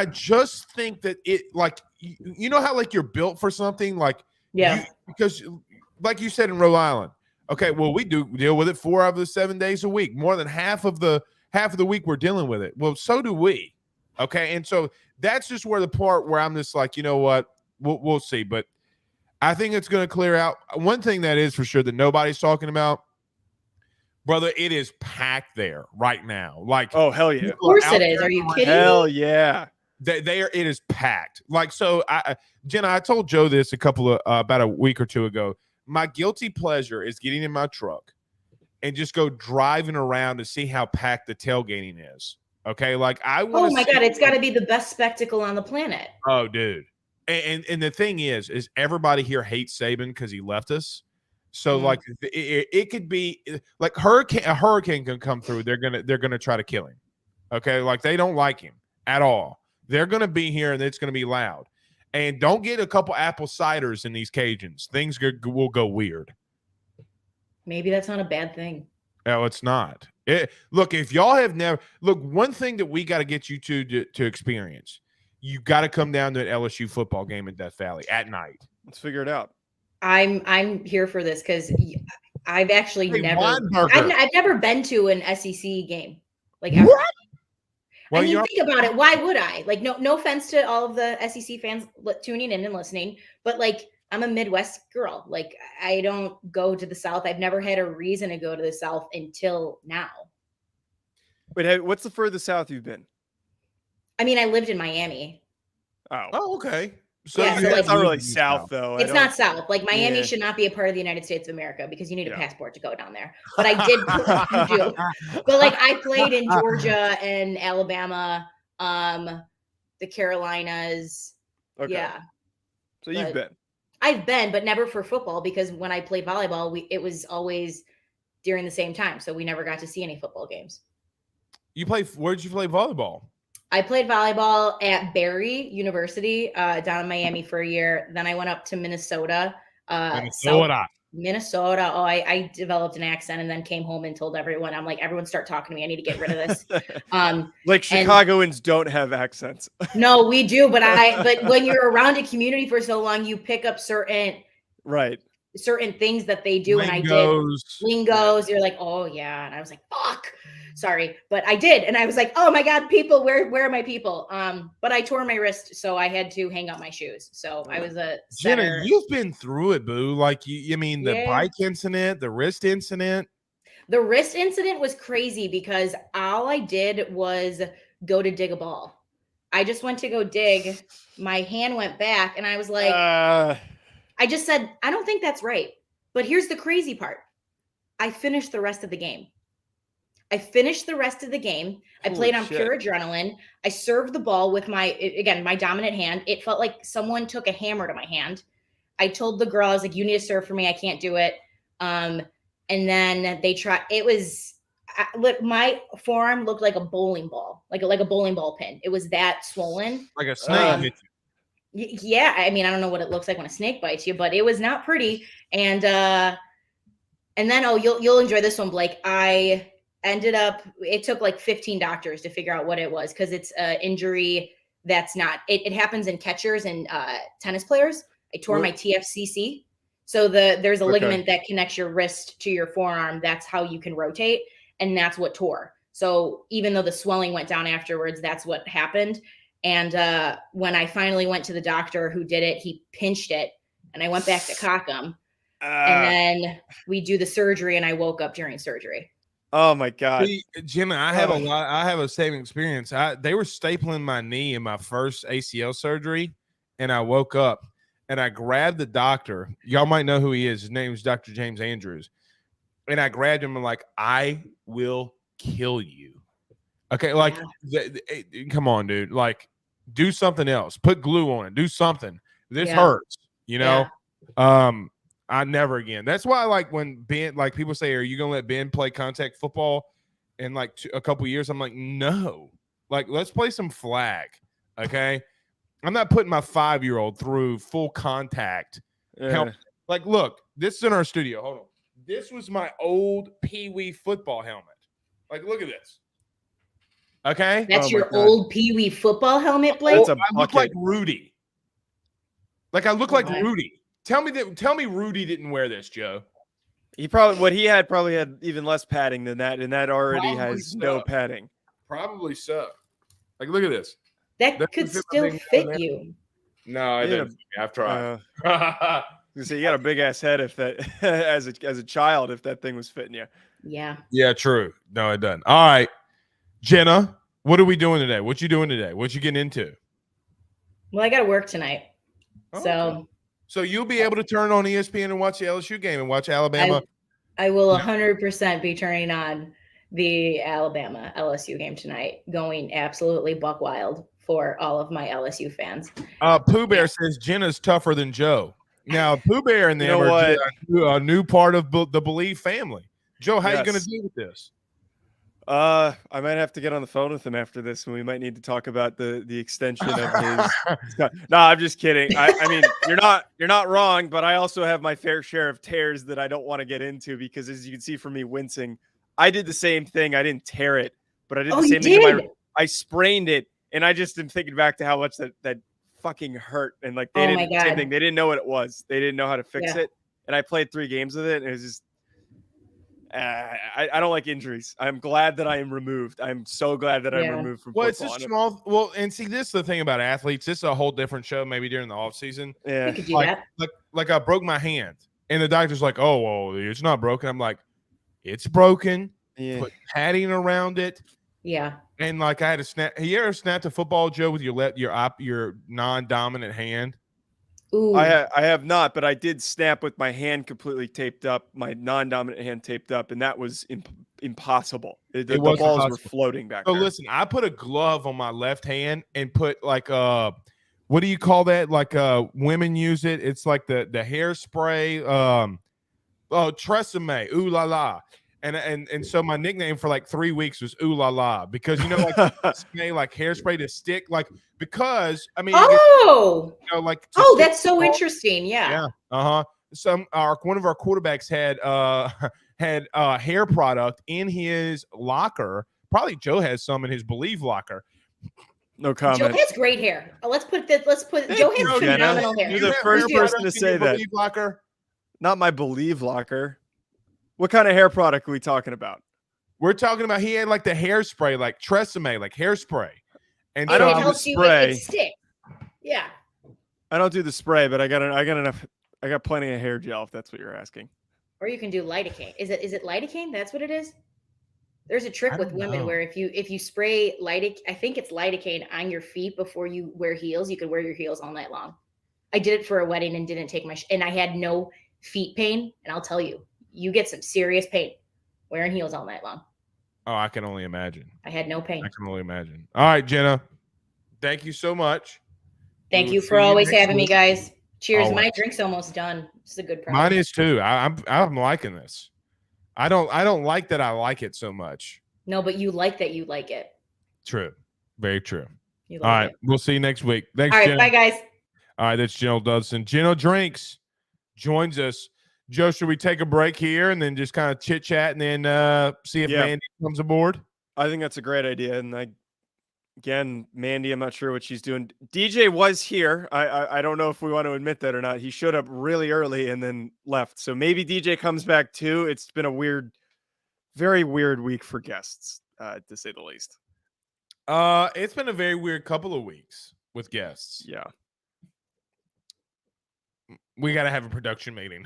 just think that it, like, you know how, like, you're built for something, like, because like you said in Rhode Island. Okay, well, we do deal with it 4 out of the 7 days a week. More than half of the week we're dealing with it. Well, so do we. Okay, and so that's just where the part where I'm just like, you know what, we'll see. But I think it's going to clear out. One thing that is for sure that nobody's talking about, brother, it is packed there right now. Like, oh, hell yeah. Of course it is. Are you kidding Hell me? yeah. It is packed. Like, so Jenna, I told Joe this about a week or two ago. My guilty pleasure is getting in my truck and just go driving around to see how packed the tailgating is. Okay, like I want. Oh my God, it's got to be the best spectacle on the planet. Oh, dude, and the thing is everybody here hates Saban because he left us. So like it could be like a hurricane can come through. They're gonna try to kill him. Okay, like they don't like him at all. They're gonna be here and it's gonna be loud. And don't get a couple apple ciders in these Cajuns. Things will go weird. Maybe that's not a bad thing. No, it's not. Look, if y'all have never – look, one thing that we got to get you to experience, you got to come down to an LSU football game in Death Valley at night. Let's figure it out. I'm here for this because I've actually I've never been to an SEC game. Like, ever. What? Well, I mean, think about it. Why would I? Like, no offense to all of the SEC fans tuning in and listening, but like, I'm a Midwest girl. Like, I don't go to the South. I've never had a reason to go to the South until now. Wait, what's the furthest south you've been? I mean, I lived in Miami. Oh, okay. So yeah, it's not really south, though. It's not south. Like, Miami should not be a part of the United States of America because you need a passport to go down there. But I did. You do. But like, I played in Georgia and Alabama, the Carolinas. Okay. Yeah. So you've been. I've been, but never for football because when I played volleyball, it was always during the same time. So we never got to see any football games. Where did you play volleyball? I played volleyball at Barry University down in Miami for a year. Then I went up to Minnesota. Minnesota. Oh, I developed an accent and then came home and told everyone, I'm like, everyone start talking to me. I need to get rid of this. Like Chicagoans don't have accents. No, we do. But when you're around a community for so long, you pick up certain things that they do. And I did lingos. You're like, oh yeah. And I was like, fuck. Sorry, but I did. And I was like, oh my God, people, where are my people? But I tore my wrist, so I had to hang up my shoes. So I was a center. Jenna, you've been through it, boo. Like, you mean the bike incident, the wrist incident? The wrist incident was crazy because all I did was go to dig a ball. I just went to go dig. My hand went back, and I was like, I just said, I don't think that's right. But here's the crazy part. I finished the rest of the game. I finished the rest of the game. I played on pure adrenaline. I served the ball with my dominant hand. It felt like someone took a hammer to my hand. I told the girl, I was like, you need to serve for me. I can't do it. And then they tried. It was my forearm looked like a bowling ball, like a bowling ball pin. It was that swollen. Like a snake. Yeah. I mean, I don't know what it looks like when a snake bites you, but it was not pretty. And then, you'll enjoy this one, Blake. I ended up, it took like 15 doctors to figure out what it was, because it's an injury that's not, it happens in catchers and tennis players. I tore my TFCC. So there's a ligament that connects your wrist to your forearm. That's how you can rotate. And that's what tore. So even though the swelling went down afterwards, that's what happened. And when I finally went to the doctor who did it, he pinched it, and I went back to Cockham. And then we do the surgery, and I woke up during surgery. Oh my God. See, Jenna, I have a same experience. They were stapling my knee in my first ACL surgery, and I woke up and I grabbed the doctor. Y'all might know who he is. His name is Dr. James Andrews. And I grabbed him and like, I will kill you. Okay, like, come on, dude. Like, do something else. Put glue on it. Do something. This hurts, you know? Yeah. I never again. That's why, like, when Ben, like, people say, are you going to let Ben play contact football in, like, a couple years? I'm like, no. Like, let's play some flag, okay? I'm not putting my 5-year-old through full contact. Helmet. Like, look, this is in our studio. Hold on. This was my old Pee Wee football helmet. Like, look at this. Okay? That's your old Pee Wee football helmet, Blake? I look like Rudy. Like, I look like Rudy. Tell me Rudy didn't wear this, Joe. He had even less padding than that, and that already has no padding. Probably so. Like, look at this. That could still fit you. No, it doesn't. I've tried. So you got a big ass head if that as a child, if that thing was fitting you. Yeah. Yeah, true. No, it doesn't. All right. Jenna, what are we doing today? What you doing today? What you getting into? Well, I got to work tonight. So you'll be able to turn on ESPN and watch the LSU game and watch Alabama. I will 100% be turning on the Alabama LSU game tonight, going absolutely buck wild for all of my LSU fans. Pooh Bear says Jenna's tougher than Joe. Now, Pooh Bear and them are a new part of the Bleav family. Joe, how are you going to deal with this? I might have to get on the phone with him after this, and we might need to talk about the extension of his. No, I'm just kidding. I mean, you're not wrong, but I also have my fair share of tears that I don't want to get into, because as you can see from me wincing, I did the same thing. I didn't tear it, but I did the same thing. I sprained it, and I just am thinking back to how much that fucking hurt, and like they didn't same thing. They didn't know what it was. They didn't know how to fix it, and I played 3 games with it, and it was just. I don't like injuries. I'm glad that I am removed. I'm so glad that I'm removed from football. It's a small. Well, and see, this is the thing about athletes. This is a whole different show. Maybe during the off season. Yeah, you could do that. Like I broke my hand, and the doctor's like, "Oh, well, it's not broken." I'm like, "It's broken." Yeah. Put padding around it. Yeah. And like I had to snap. Have you ever snapped a football, Joe, with your non-dominant hand? Ooh. I have not, but I did snap with my hand completely taped up, my non-dominant hand taped up, and that was impossible. The balls were floating back there. So listen, I put a glove on my left hand and put like what do you call that? Like women use it. It's like the hairspray. Tresemme, ooh la la. And so my nickname for like 3 weeks was ooh la la, because like hairspray to stick, like, because I mean that's so interesting. Yeah. One of our quarterbacks had hair product in his locker. Probably Joe has some in his Bleav locker. No comment. Joe has great hair. Joe has phenomenal hair. You're the first person to say that. Bleav locker? Not my Bleav locker. What kind of hair product are we talking about? We're talking about, he had like the hairspray, like Tresemme, like hairspray. And it helps you with it stick. Yeah. I don't do the spray, but I got plenty of hair gel, if that's what you're asking. Or you can do lidocaine. Is it lidocaine? That's what it is? There's a trick with women where if you spray lidocaine, I think it's lidocaine on your feet before you wear heels, you could wear your heels all night long. I did it for a wedding and didn't take and I had no feet pain, and I'll tell you, you get some serious pain wearing heels all night long. Oh, I can only imagine. I had no pain. I can only imagine. All right, Jenna. Thank you so much. Thank We you will for see always next having me, week. guys. Cheers. Always. My drink's almost done. This is a good problem. Mine is too. I'm liking this. I don't like that I like it so much. No, but you like that you like it. True. Very true. You All like right. it. We'll see you next week. Thanks, All right. Jenna. Bye, guys. All right. That's Jenna Dudson. Jenna Drinks joins us. Joe, should we take a break here and then just kind of chit chat and then see if Mandy comes aboard? I think that's a great idea. And again, Mandy, I'm not sure what she's doing. DJ was here. I don't know if we want to admit that or not. He showed up really early and then left. So maybe DJ comes back too. It's been a very weird week for guests, to say the least. It's been a very weird couple of weeks with guests. Yeah. We got to have a production meeting.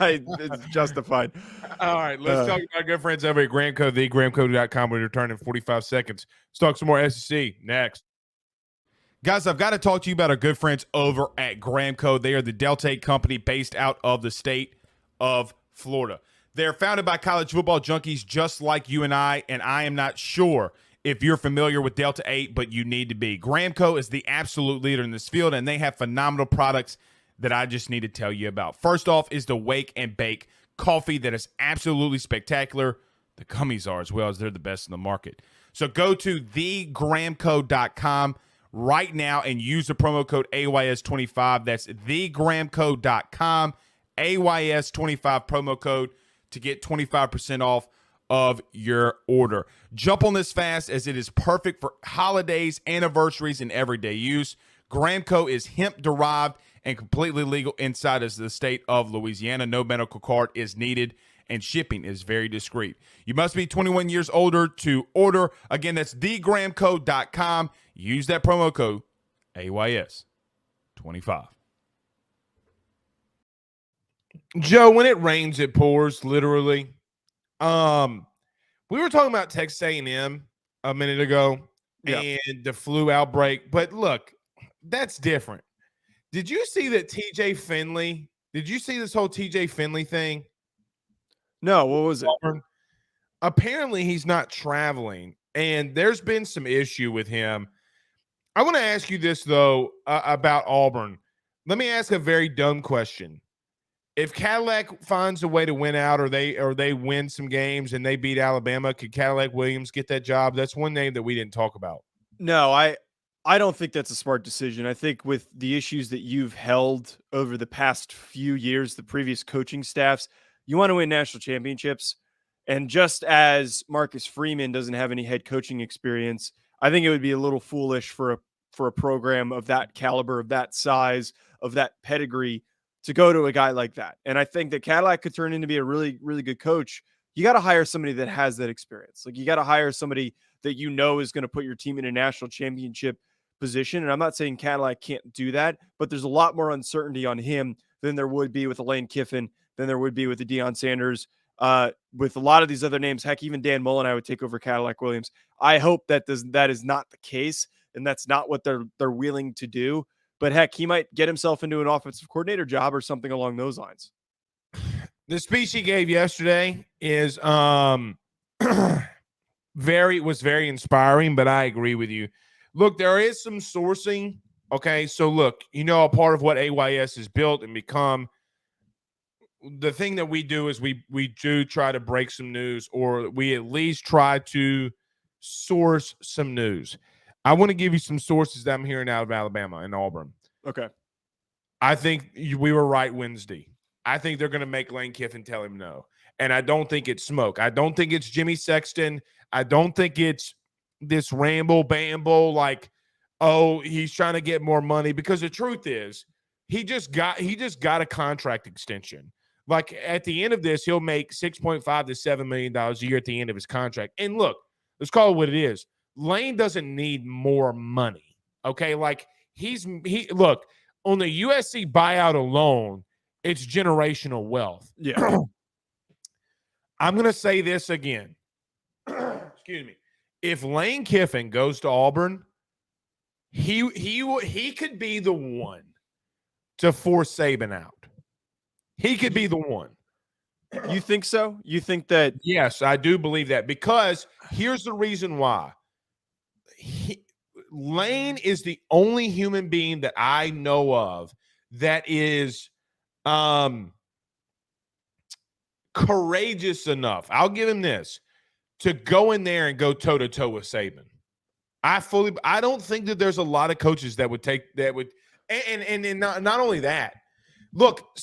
It's justified. All right, let's talk about our good friends over at Gramco, thegramco.com. We return in 45 seconds. Let's talk some more SEC next. Guys, I've got to talk to you about our good friends over at Gramco. They are the Delta 8 company based out of the state of Florida. They're founded by college football junkies just like you and I am not sure if you're familiar with Delta 8, but you need to be. Gramco is the absolute leader in this field, and they have phenomenal products that I just need to tell you about. First off is the Wake and Bake coffee that is absolutely spectacular. The gummies are as well, as they're the best in the market. So go to thegramco.com right now and use the promo code AYS25. That's thegramco.com, AYS25 promo code to get 25% off of your order. Jump on this fast as it is perfect for holidays, anniversaries, and everyday use. Gramco is hemp-derived and completely legal inside of the state of Louisiana. No medical card is needed, and shipping is very discreet. You must be 21 years older to order. Again, that's thegramco.com. Use that promo code AYS25. Joe, when it rains, it pours, literally. We were talking about Texas A&M a minute ago and the flu outbreak, but look, that's different. Did you see that TJ Finley? Did you see this whole TJ Finley thing? No, what was it? Apparently, he's not traveling, and there's been some issue with him. I want to ask you this, though, about Auburn. Let me ask a very dumb question. If Cadillac finds a way to win out or they win some games and they beat Alabama, could Cadillac Williams get that job? That's one name that we didn't talk about. No, I don't think that's a smart decision. I think with the issues that you've held over the past few years, the previous coaching staffs, you want to win national championships. And just as Marcus Freeman doesn't have any head coaching experience, I think it would be a little foolish for a program of that caliber, of that size, of that pedigree to go to a guy like that. And I think that Cadillac could turn into be a really, really good coach. You got to hire somebody that has that experience. Like, you got to hire somebody that you know is going to put your team in a national championship position. And I'm not saying Cadillac can't do that, but there's a lot more uncertainty on him than there would be with a Lane Kiffin, than there would be with the Deion Sanders, with a lot of these other names. Heck, even Dan Mullen, I would take over Cadillac Williams. I hope that is not the case, and that's not what they're willing to do. But heck, he might get himself into an offensive coordinator job or something along those lines. The speech he gave yesterday is very inspiring, but I agree with you. Look, there is some sourcing. Okay, so look, a part of what AYS has built and become, the thing that we do is we do try to break some news, or we at least try to source some news. I want to give you some sources that I'm hearing out of Alabama and Auburn. Okay. I think we were right Wednesday. I think they're going to make Lane Kiffin tell him no. And I don't think it's smoke. I don't think it's Jimmy Sexton. I don't think it's this bamble like, oh, he's trying to get more money, because the truth is he just got a contract extension. Like, at the end of this, he'll make $6.5 to $7 million a year at the end of his contract. And look, let's call it what it is. Lane doesn't need more money. Okay. Like, look, on the USC buyout alone, it's generational wealth. Yeah. I'm going to say this again. Excuse me. If Lane Kiffin goes to Auburn, he could be the one to force Saban out. He could be the one. You think so? You think that? Yes, I do believe that, because here's the reason why. Laine is the only human being that I know of that is courageous enough, I'll give him this, to go in there and go toe-to-toe with Saban. I don't think that there's a lot of coaches that would take that would, and not only that. Look,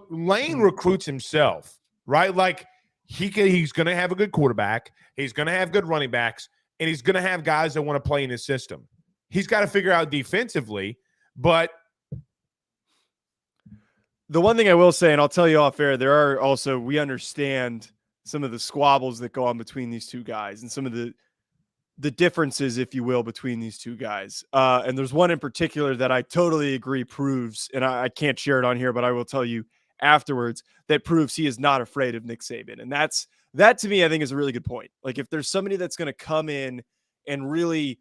Laine recruits himself, right? Like he's going to have a good quarterback, he's going to have good running backs, and he's going to have guys that want to play in his system. He's got to figure out defensively, but the one thing I will say, and I'll tell you off air, we understand some of the squabbles that go on between these two guys and some of the differences, if you will, between these two guys. And there's one in particular that I totally agree proves, and I can't share it on here, but I will tell you afterwards, that proves he is not afraid of Nick Saban. And that to me, I think is a really good point. Like if there's somebody that's going to come in and really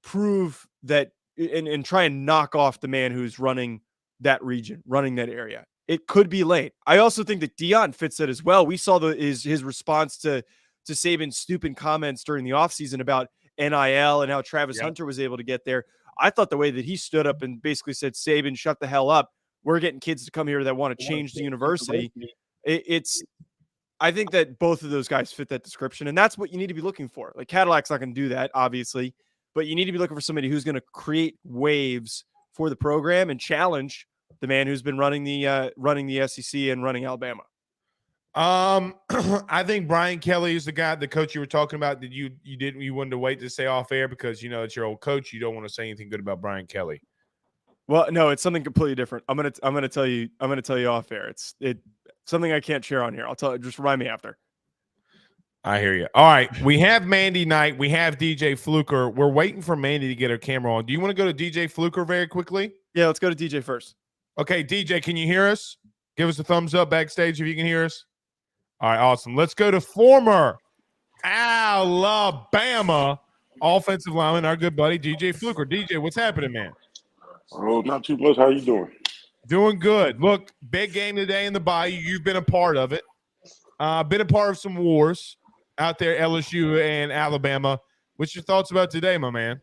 prove that and try and knock off the man who's running that region, running that area, it could be Laine. I also think that Deion fits that as well. We saw his response to Saban's stupid comments during the offseason about NIL and how Travis Hunter was able to get there. I thought the way that he stood up and basically said, Saban, shut the hell up. We're getting kids to come here that want to change the university. I think that both of those guys fit that description, and that's what you need to be looking for. Like Cadillac's not going to do that, obviously, but you need to be looking for somebody who's going to create waves for the program and challenge the man who's been running the SEC and running Alabama. I think Brian Kelly is the coach you were talking about. Did you wanted to wait to say off air because it's your old coach? You don't want to say anything good about Brian Kelly. Well, no, it's something completely different. I'm gonna tell you off air. It's something I can't share on here. I'll tell you. Just remind me after. I hear you. All right, we have Mandy Knight. We have DJ Fluker. We're waiting for Mandy to get her camera on. Do you want to go to DJ Fluker very quickly? Yeah, let's go to DJ first. Okay, DJ, can you hear us? Give us a thumbs up backstage if you can hear us. All right, awesome. Let's go to former Alabama offensive lineman, our good buddy, DJ Fluker. DJ, what's happening, man? Oh, not too much. How you doing? Doing good. Look, big game today in the Bayou. You've been a part of it. Been a part of some wars out there, LSU and Alabama. What's your thoughts about today, my man?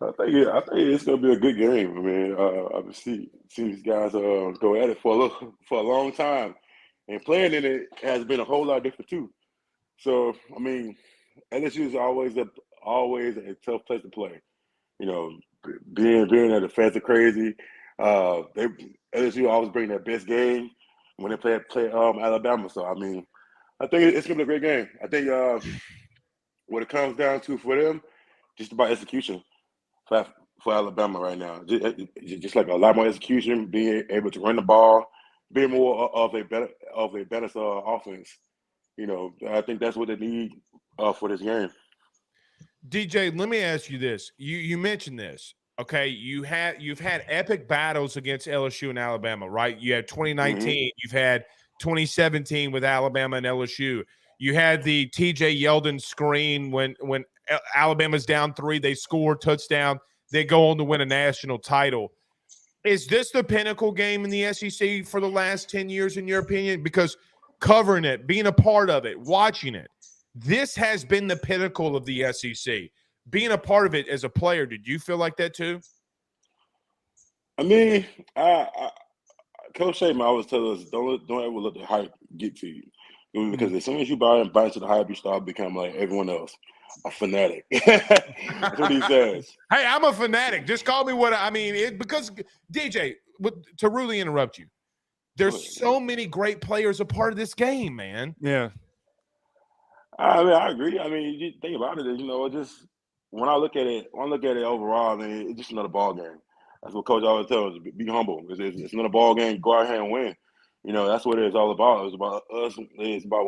I think it's gonna be a good game. I mean, I've seen these guys go at it for a long time, and playing in it has been a whole lot different too. So, I mean, LSU is always a tough place to play. Being a defensive crazy. LSU always bring their best game when they play Alabama. So, I mean, I think it's gonna be a great game. I think what it comes down to for them, just about execution for Alabama right now. Just like a lot more execution, being able to run the ball, being more of a better offense. I think that's what they need for this game. DJ, let me ask you this. You mentioned this. Okay, you've had epic battles against LSU and Alabama, right? You had 2019, you've had 2017 with Alabama and LSU. You had the TJ Yeldon screen when Alabama's down 3, they score touchdown, they go on to win a national title. Is this the pinnacle game in the SEC for the last 10 years, in your opinion? Because covering it, being a part of it, watching it, this has been the pinnacle of the SEC. Being a part of it as a player, did you feel like that too? I mean, Coach Saban always tells us, don't ever let the hype get to you. Because as soon as you buy into the hype, you start becoming like everyone else, a fanatic. That's what he says. Hey, I'm a fanatic. Just call me what I mean. Because, DJ, to really interrupt you, there's so many great players a part of this game, man. Yeah. I mean, I agree. I mean, you think about it, just when I look at it overall, I mean, it's just another ball game. That's what Coach always tells us: be humble. It's another ball game. Go out here and win. That's what it's all about. It's about us. It's about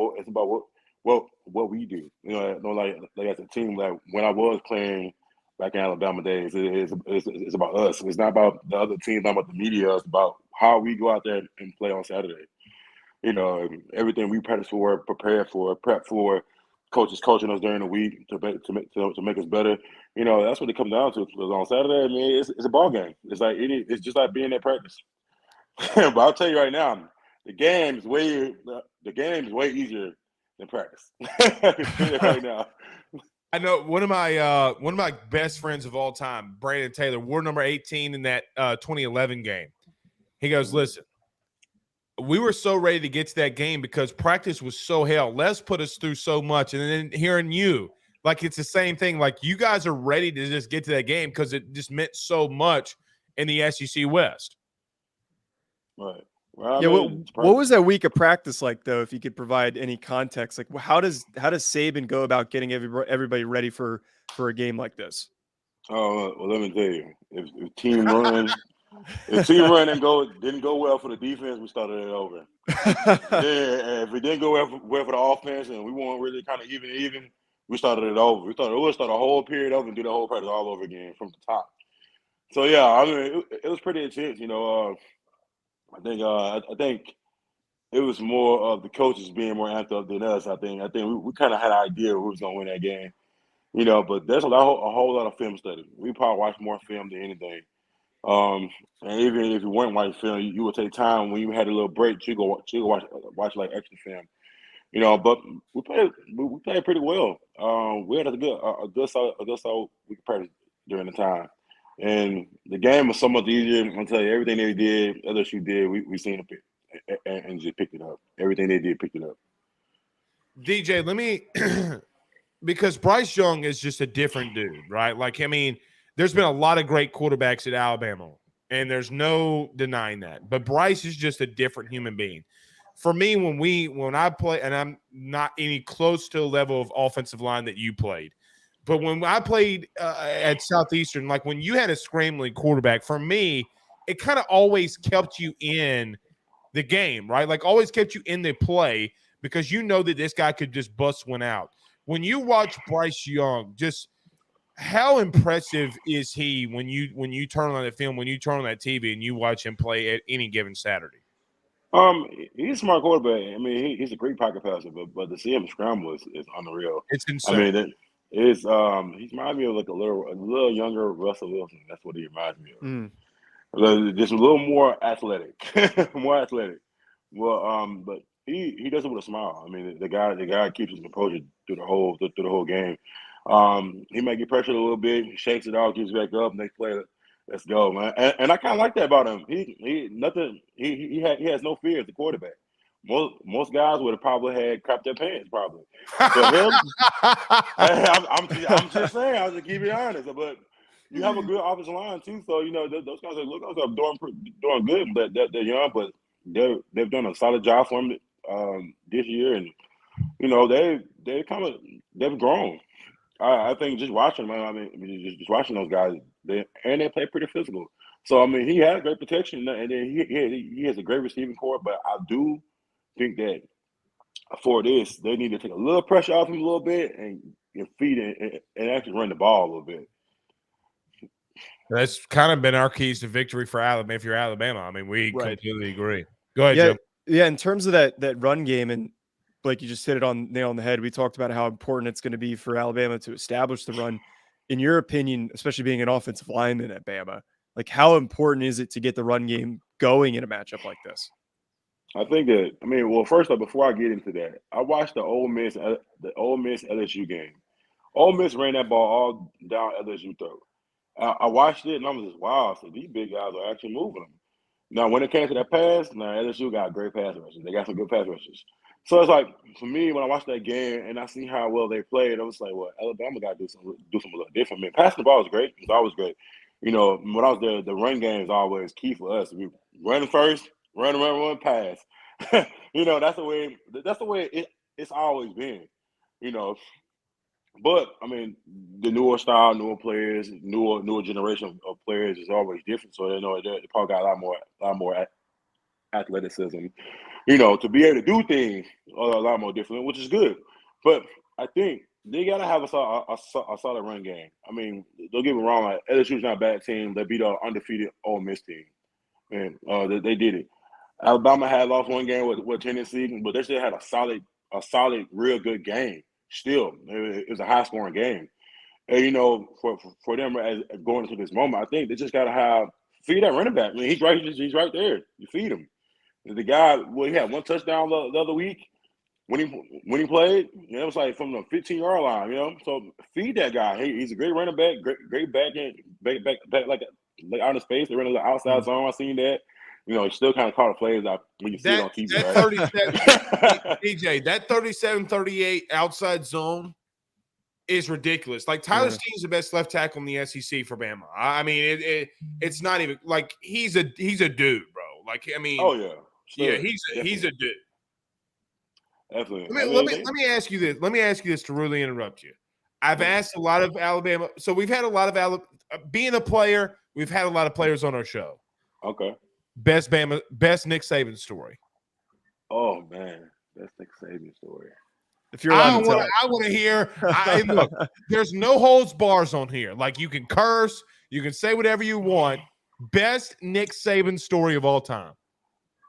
what we do. Like as a team. Like when I was playing back in Alabama days, it's about us. It's not about the other teams. Not about the media. It's about how we go out there and play on Saturday. Everything we practice for, prepare for, prep for. Coaches coaching us during the week to make us better. That's what it comes down to. Because on Saturday, I mean, it's a ball game. It's just like being at practice. But I'll tell you right now, the game's way easier than practice. I can tell you right now. I know one of my best friends of all time, Brandon Taylor, wore number 18 in that 2011 game. He goes, listen, we were so ready to get to that game because practice was so hell. Les put us through so much. And then hearing you, like it's the same thing. Like you guys are ready to just get to that game because it just meant so much in the SEC West. Right. Well, Yeah, what was that week of practice like, though? If you could provide any context, like how does Saban go about getting everybody ready for a game like this? Oh, well, let me tell you, if team run didn't go well for the defense, we started it over. Then if it didn't go well for the offense and we weren't really kind of even, we started it over. We'll start a whole period over and do the whole practice all over again from the top. So yeah, I mean, it was pretty intense. You know, I think it was more of the coaches being more amped up than us. I think we kind of had an idea who was going to win that game. You know, but there's a whole lot of film study. We probably watched more film than anything. And even if you weren't watching film, you would take time when you had a little break to go watch like extra film. You know, but we played pretty well. We had a good solid we could practice during the time. And the game was so much easier. I'll tell you, everything they did, LSU did, we seen it and just picked it up. Everything they did, picked it up. DJ, let me because Bryce Young is just a different dude, right? Like, I mean, there's been a lot of great quarterbacks at Alabama, and there's no denying that. But Bryce is just a different human being. For me, when I play, and I'm not any close to the level of offensive line that you played, but when I played at Southeastern, like when you had a scrambling quarterback, for me, it kind of always kept you in the game, right? Like always kept you in the play because you know that this guy could just bust one out. When you watch Bryce Young, just how impressive is he when you turn on the film, when you turn on that TV and you watch him play at any given Saturday? He's a smart quarterback. I mean, he's a great pocket passer, but to see him scramble is unreal. It's insane. I mean, he reminds me of like a little younger Russell Wilson. That's what he reminds me of. Just a little more athletic, Well, but he does it with a smile. I mean, the guy keeps his composure through the whole game. He might get pressured a little bit, shakes it off, gets back up, next play. Let's go, man. And I kind of like that about him. He has no fear as a quarterback. Most guys would have probably had crapped their pants, probably. For him, I'm just saying. I was just keep it honest. But you have a good offensive line too, so you know those guys are doing good. But they're young, but they've done a solid job for him this year, and you know they've grown. I think just watching them, I mean, just watching those guys, they play pretty physical. So I mean, he has great protection, and then he has a great receiving core. But I do think that for this, they need to take a little pressure off him a little bit and feed it and actually run the ball a little bit. That's kind of been our keys to victory for Alabama. If you're Alabama, I mean, we completely agree. Go ahead, Joe. Yeah. In terms of that run game, and like you just hit it on nail on the head. We talked about how important it's going to be for Alabama to establish the run. In your opinion, especially being an offensive lineman at Bama, like how important is it to get the run game going in a matchup like this? I think that well, first off, before I get into that, I watched the Ole Miss LSU game. Ole Miss ran that ball all down LSU throat. I watched it and I was just wow. So these big guys are actually moving them. Now, when it came to that pass, LSU got great pass rushers. They got some good pass rushers. So it's like for me when I watched that game and I see how well they played, I was like, well, Alabama got to do something a little different. I mean, passing the ball was great. It was always great. You know, when I was there, the run game is always key for us. We run first, run, pass. You know, that's the way it's always been. You know. But I mean, the newer style, newer players, newer generation of players is always different. So they probably got a lot more athleticism, you know, to be able to do things a lot more different, which is good. But I think they gotta have a solid run game. I mean, don't get me wrong, like, LSU's not a bad team. They beat an undefeated Ole Miss team, and they did it. Alabama had lost one game with Tennessee, but they still had a solid, real good game. Still, it was a high-scoring game, and you know, for them as going into this moment, I think they just gotta feed that running back. I mean, he's right there. You feed him, The guy, well, he had one touchdown the other week when he played. You know, it was like from the 15-yard line. You know, so feed that guy. He's a great running back, great back like out of space. They run the outside zone. I seen that. You know, he still kind of caught the plays out when you see it on TV. That Right? 37, DJ, that 37-38 outside zone is ridiculous. Like Tyler Steen's the best left tackle in the SEC for Bama. I mean, it's not even like he's a dude, bro. Like, I mean, oh yeah, yeah, he's a dude. Definitely. Let me ask you this. Let me ask you this to really interrupt you. I've asked a lot of Alabama. So we've had a lot of being a player. We've had a lot of players on our show. Okay. Best Nick Saban story. Oh man, best Nick Saban story. If you're allowed to tell. I want to hear. Look, there's no holds bars on here. Like you can curse, you can say whatever you want. Best Nick Saban story of all time.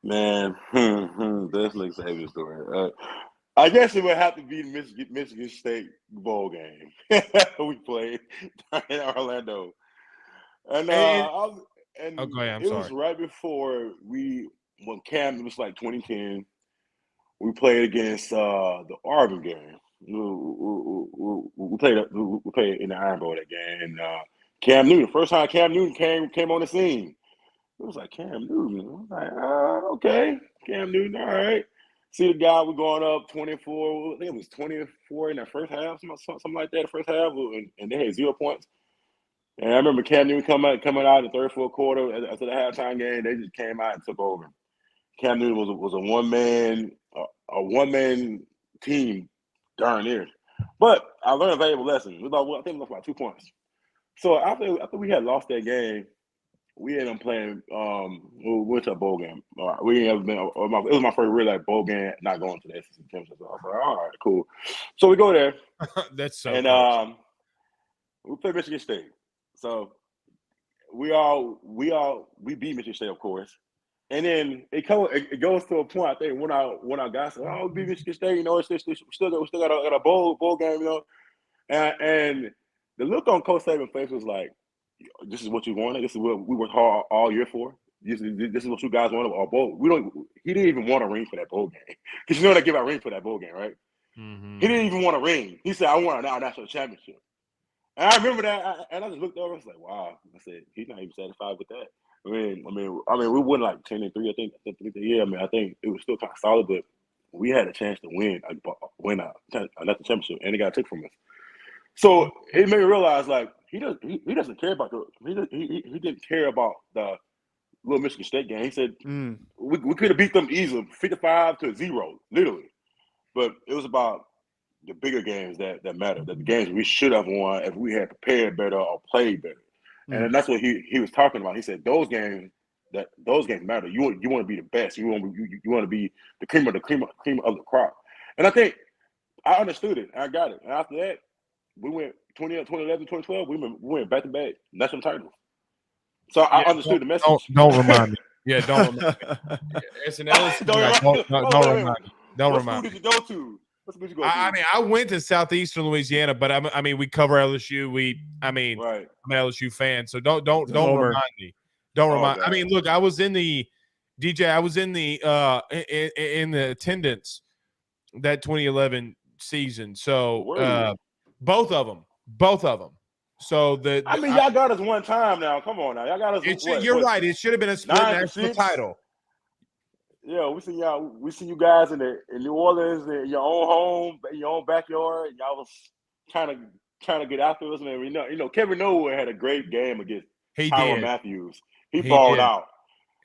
Man, best Nick Saban story. I guess it would have to be the Michigan State bowl game we played in Orlando, and go ahead, it was right before when Cam. It was like 2010. We played against the Oregon game. We played in the Iron Bowl that game, and Cam Newton. The first time Cam Newton came on the scene, it was like Cam Newton. I was like, okay, Cam Newton, all right. See the guy, we're going up 24. I think it was 24 in the first half, something like that. The first half, and they had 0 points. And I remember Cam Newton coming out in the third, fourth quarter after the halftime game. They just came out and took over. Cam Newton was a one man team, darn near. But I learned a valuable lesson. I think we lost by 2 points. So after we had lost that game, we ended up playing. We went to a bowl game. We ain't ever been. It was my first real bowl game. Not going to the SEC championship. So I was like, all right, cool. So we go there. That's so. And cool. We play Michigan State. So we beat Michigan State, of course. And then it goes to a point. I think when our guys said, "Oh, we beat Michigan State," you know, we still got a bowl game, you know, and the look on Coach Saban's face was like, "This is what you wanted. This is what we worked hard all year for. This is what you guys wanted. Our bowl. He didn't even want a ring for that bowl game because you know they give out a ring for that bowl game, right? Mm-hmm. He didn't even want a ring. He said, "I want a national championship." And I remember that, and I just looked over. I was like, "Wow!" I said, "He's not even satisfied with that." I mean, we won like 10-3. I think yeah. I think it was still kind of solid, but we had a chance to win another championship, and it got took from us. So it made me realize, like, he doesn't care about he didn't care about the little Michigan State game. He said we could have beat them easily, 55-0, literally, but it was about the bigger games that matter, the games we should have won if we had prepared better or played better. And that's what he was talking about. He said those games matter. You want to be the best. You want to be the cream of the crop. And I think I understood it. I got it. And after that, we went 2011, 2012. We went back to back national titles. So I understood the message. Don't remind me. Yeah, don't remind me. SNL. Don't remind me. Don't remind me. What school did you go to? What school did you go to? I mean, I went to Southeastern Louisiana, but I mean, we cover LSU. Right. I'm an LSU fan, so don't remind me. Don't remind. God. I mean, look, I was in the DJ. I was in the in the attendance that 2011 season. So both of them. So y'all got us one time now. Come on now, y'all got us. You're right. It should have been a split national title. Yeah, we see y'all. We see you guys in New Orleans, in your own home, in your own backyard. Y'all was trying to get after us, man. We know, Kevin Noah had a great game against Tyrann Matthew. He balled out.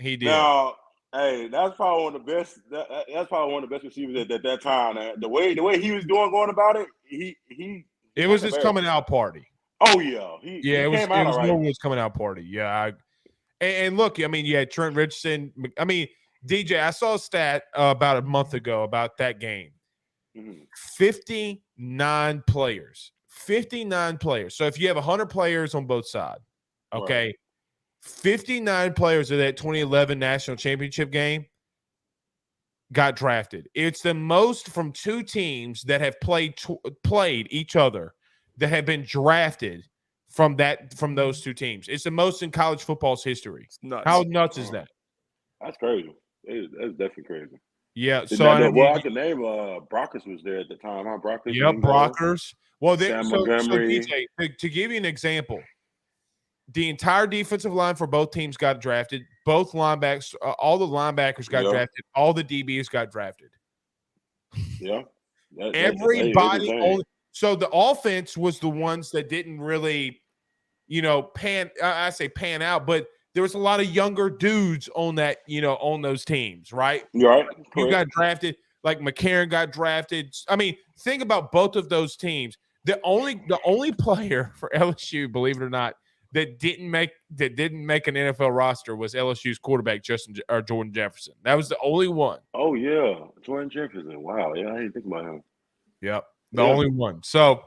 He did. Now, hey, that's probably one of the best. That's probably one of the best receivers at that time. The way he was going about it, it was his coming out party. Oh yeah, it was Norwood's coming out party. Yeah, and look, I mean, you had Trent Richardson. I mean, DJ, I saw a stat about a month ago about that game. 59 players. 59 players. So if you have 100 players on both sides, okay, right. 59 players of that 2011 national championship game got drafted. It's the most from two teams that have played each other that have been drafted from those two teams. It's the most in college football's history. How nuts is that? That's crazy. That's definitely crazy. Yeah. Did So not know, I well, mean, I can name Brockers was there at the time. Huh? Brockers. yep, Mingo, Brockers. Well, Sam so Montgomery. DJ, to give you an example, the entire defensive line for both teams got drafted. Both linebackers, all the linebackers got drafted. All the DBs got drafted. Yeah. Everybody only. So the offense was the ones that didn't really, pan. I say pan out, but there was a lot of younger dudes on that, on those teams, right? You're right. You got drafted. Like McCarron got drafted. I mean, think about both of those teams. The only player for LSU, believe it or not, that didn't make an NFL roster was LSU's quarterback Jordan Jefferson. That was the only one. Oh yeah, Jordan Jefferson. Wow, yeah, I didn't think about him. Yep, the only one. So,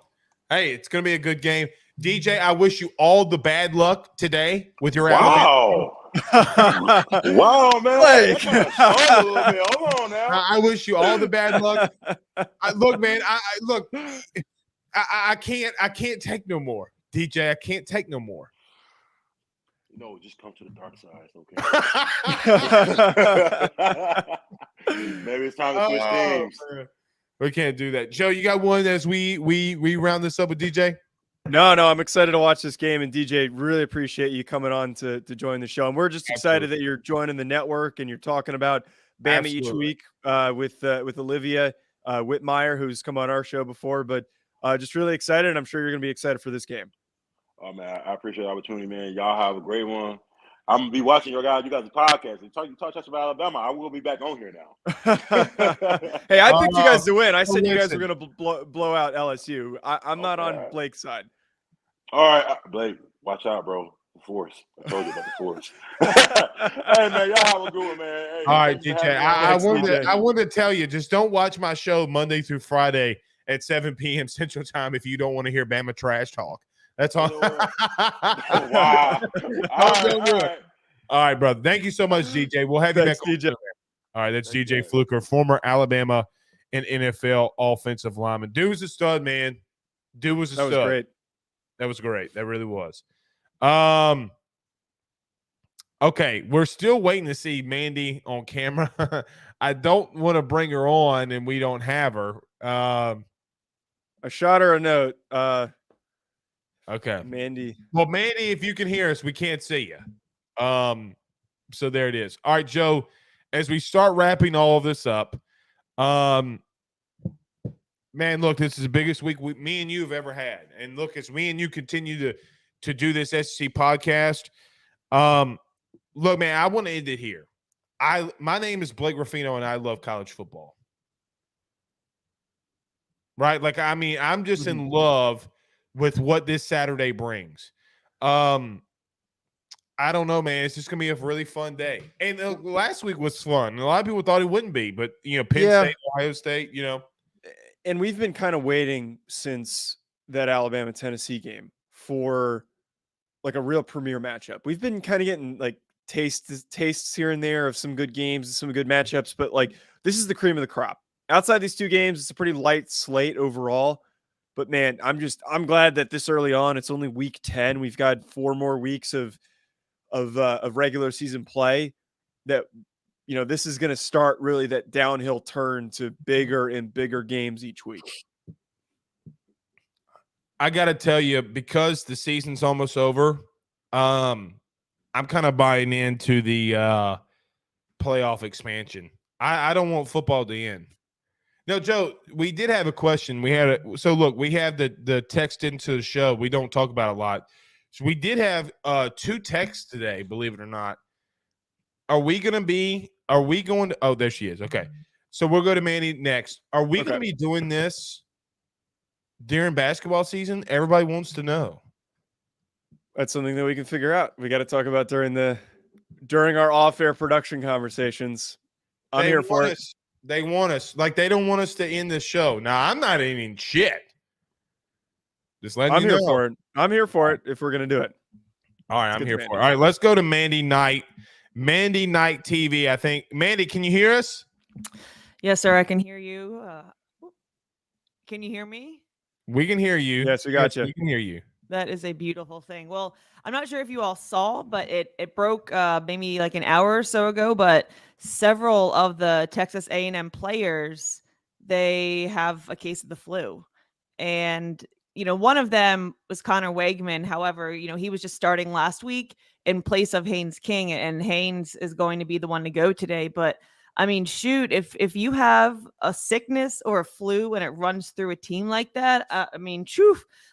hey, it's gonna be a good game. DJ, I wish you all the bad luck today with your Wow, wow, man. Like, a little bit. Hold on now. I wish you all the bad luck. Look, man. I can't take no more. DJ, I can't take no more. No, just come to the dark side, okay? Maybe it's time to switch teams. Man. We can't do that. Joe, you got one as we round this up with DJ? No, I'm excited to watch this game, and DJ, really appreciate you coming on to join the show. And we're just excited that you're joining the network and you're talking about Bama each week with Olivia Whitmire, who's come on our show before. But just really excited, and I'm sure you're going to be excited for this game. Oh man, I appreciate the opportunity, man. Y'all have a great one. I'm gonna be watching you guys' podcast. You talk about Alabama. I will be back on here now. Hey, I picked you guys to win. I said you guys were gonna blow out LSU. I'm not on Blake's side. All right, Blake, watch out, bro. The Force. I told you about the Force. Hey man, y'all have a good one, man. Hey, all right, DJ. I wanted to tell you, just don't watch my show Monday through Friday at 7 p.m. Central Time if you don't want to hear Bama trash talk. That's all. Wow. All right, brother. Thank you so much, DJ. We'll have you back, DJ. All right, that's DJ Fluker, former Alabama and NFL offensive lineman. Dude was a stud, man. Dude was a stud. That was great. That was great. That really was. Okay, we're still waiting to see Mandy on camera. I don't want to bring her on, and we don't have her. I shot her a note. Okay. Mandy. Well, Mandy, if you can hear us, we can't see you. So there it is. All right, Joe, as we start wrapping all of this up, man, look, this is the biggest week me and you have ever had. And look, as me and you continue to do this SEC podcast, look, man, I want to end it here. My name is Blake Ruffino, and I love college football. Right? Like, I mean, I'm just in love with what this Saturday brings. I don't know, man. It's just gonna be a really fun day. And last week was fun. A lot of people thought it wouldn't be, but Penn State, Ohio State, And we've been kind of waiting since that Alabama Tennessee game for like a real premier matchup. We've been kind of getting like tastes here and there of some good games, some good matchups, but like this is the cream of the crop. Outside these two games, it's a pretty light slate overall. But man, I'm glad that this early on, it's only week 10. We've got 4 more weeks of regular season play. That this is going to start really that downhill turn to bigger and bigger games each week. I got to tell you, because the season's almost over, I'm kind of buying into the playoff expansion. I don't want football to end. No, Joe, we did have a question. We have the text into the show. We don't talk about a lot. So we did have 2 texts today, believe it or not. Are we going to – oh, there she is. Okay. So we'll go to Mandy next. Are we going to be doing this during basketball season? Everybody wants to know. That's something that we can figure out. We got to talk about during our off-air production conversations. I'm here for it. They want us. Like, they don't want us to end the show. Now, I'm not ending shit. Just letting you know. For it. I'm here for it if we're going to do it. All right, I'm here for it. All right, let's go to Mandy Knight. Mandy Knight TV, I think. Mandy, can you hear us? Yes, sir. I can hear you. Can you hear me? We can hear you. Yes, we got you. We can hear you. That is a beautiful thing. Well, I'm not sure if you all saw, but it broke maybe like an hour or so ago, but several of the Texas A&M players, they have a case of the flu. And, one of them was Connor Wegman. However, he was just starting last week in place of Haynes King, and Haynes is going to be the one to go today. But I mean, shoot, if you have a sickness or a flu and it runs through a team like that, I mean,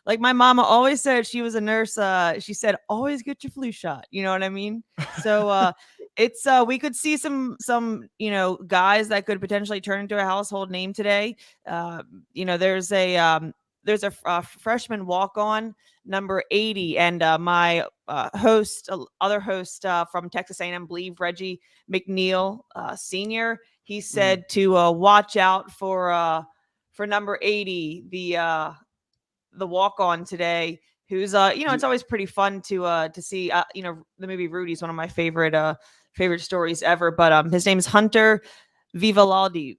like my mama always said, she was a nurse. She said, always get your flu shot. You know what I mean? So it's we could see some guys that could potentially turn into a household name today. There's a freshman walk-on, number 80, and my other host from Texas A&M Bleav, Reggie McNeil, senior, he said to watch out for number 80, the walk-on today, who's it's always pretty fun to see. The movie Rudy is one of my favorite stories ever, but his name is Hunter Vivaldi.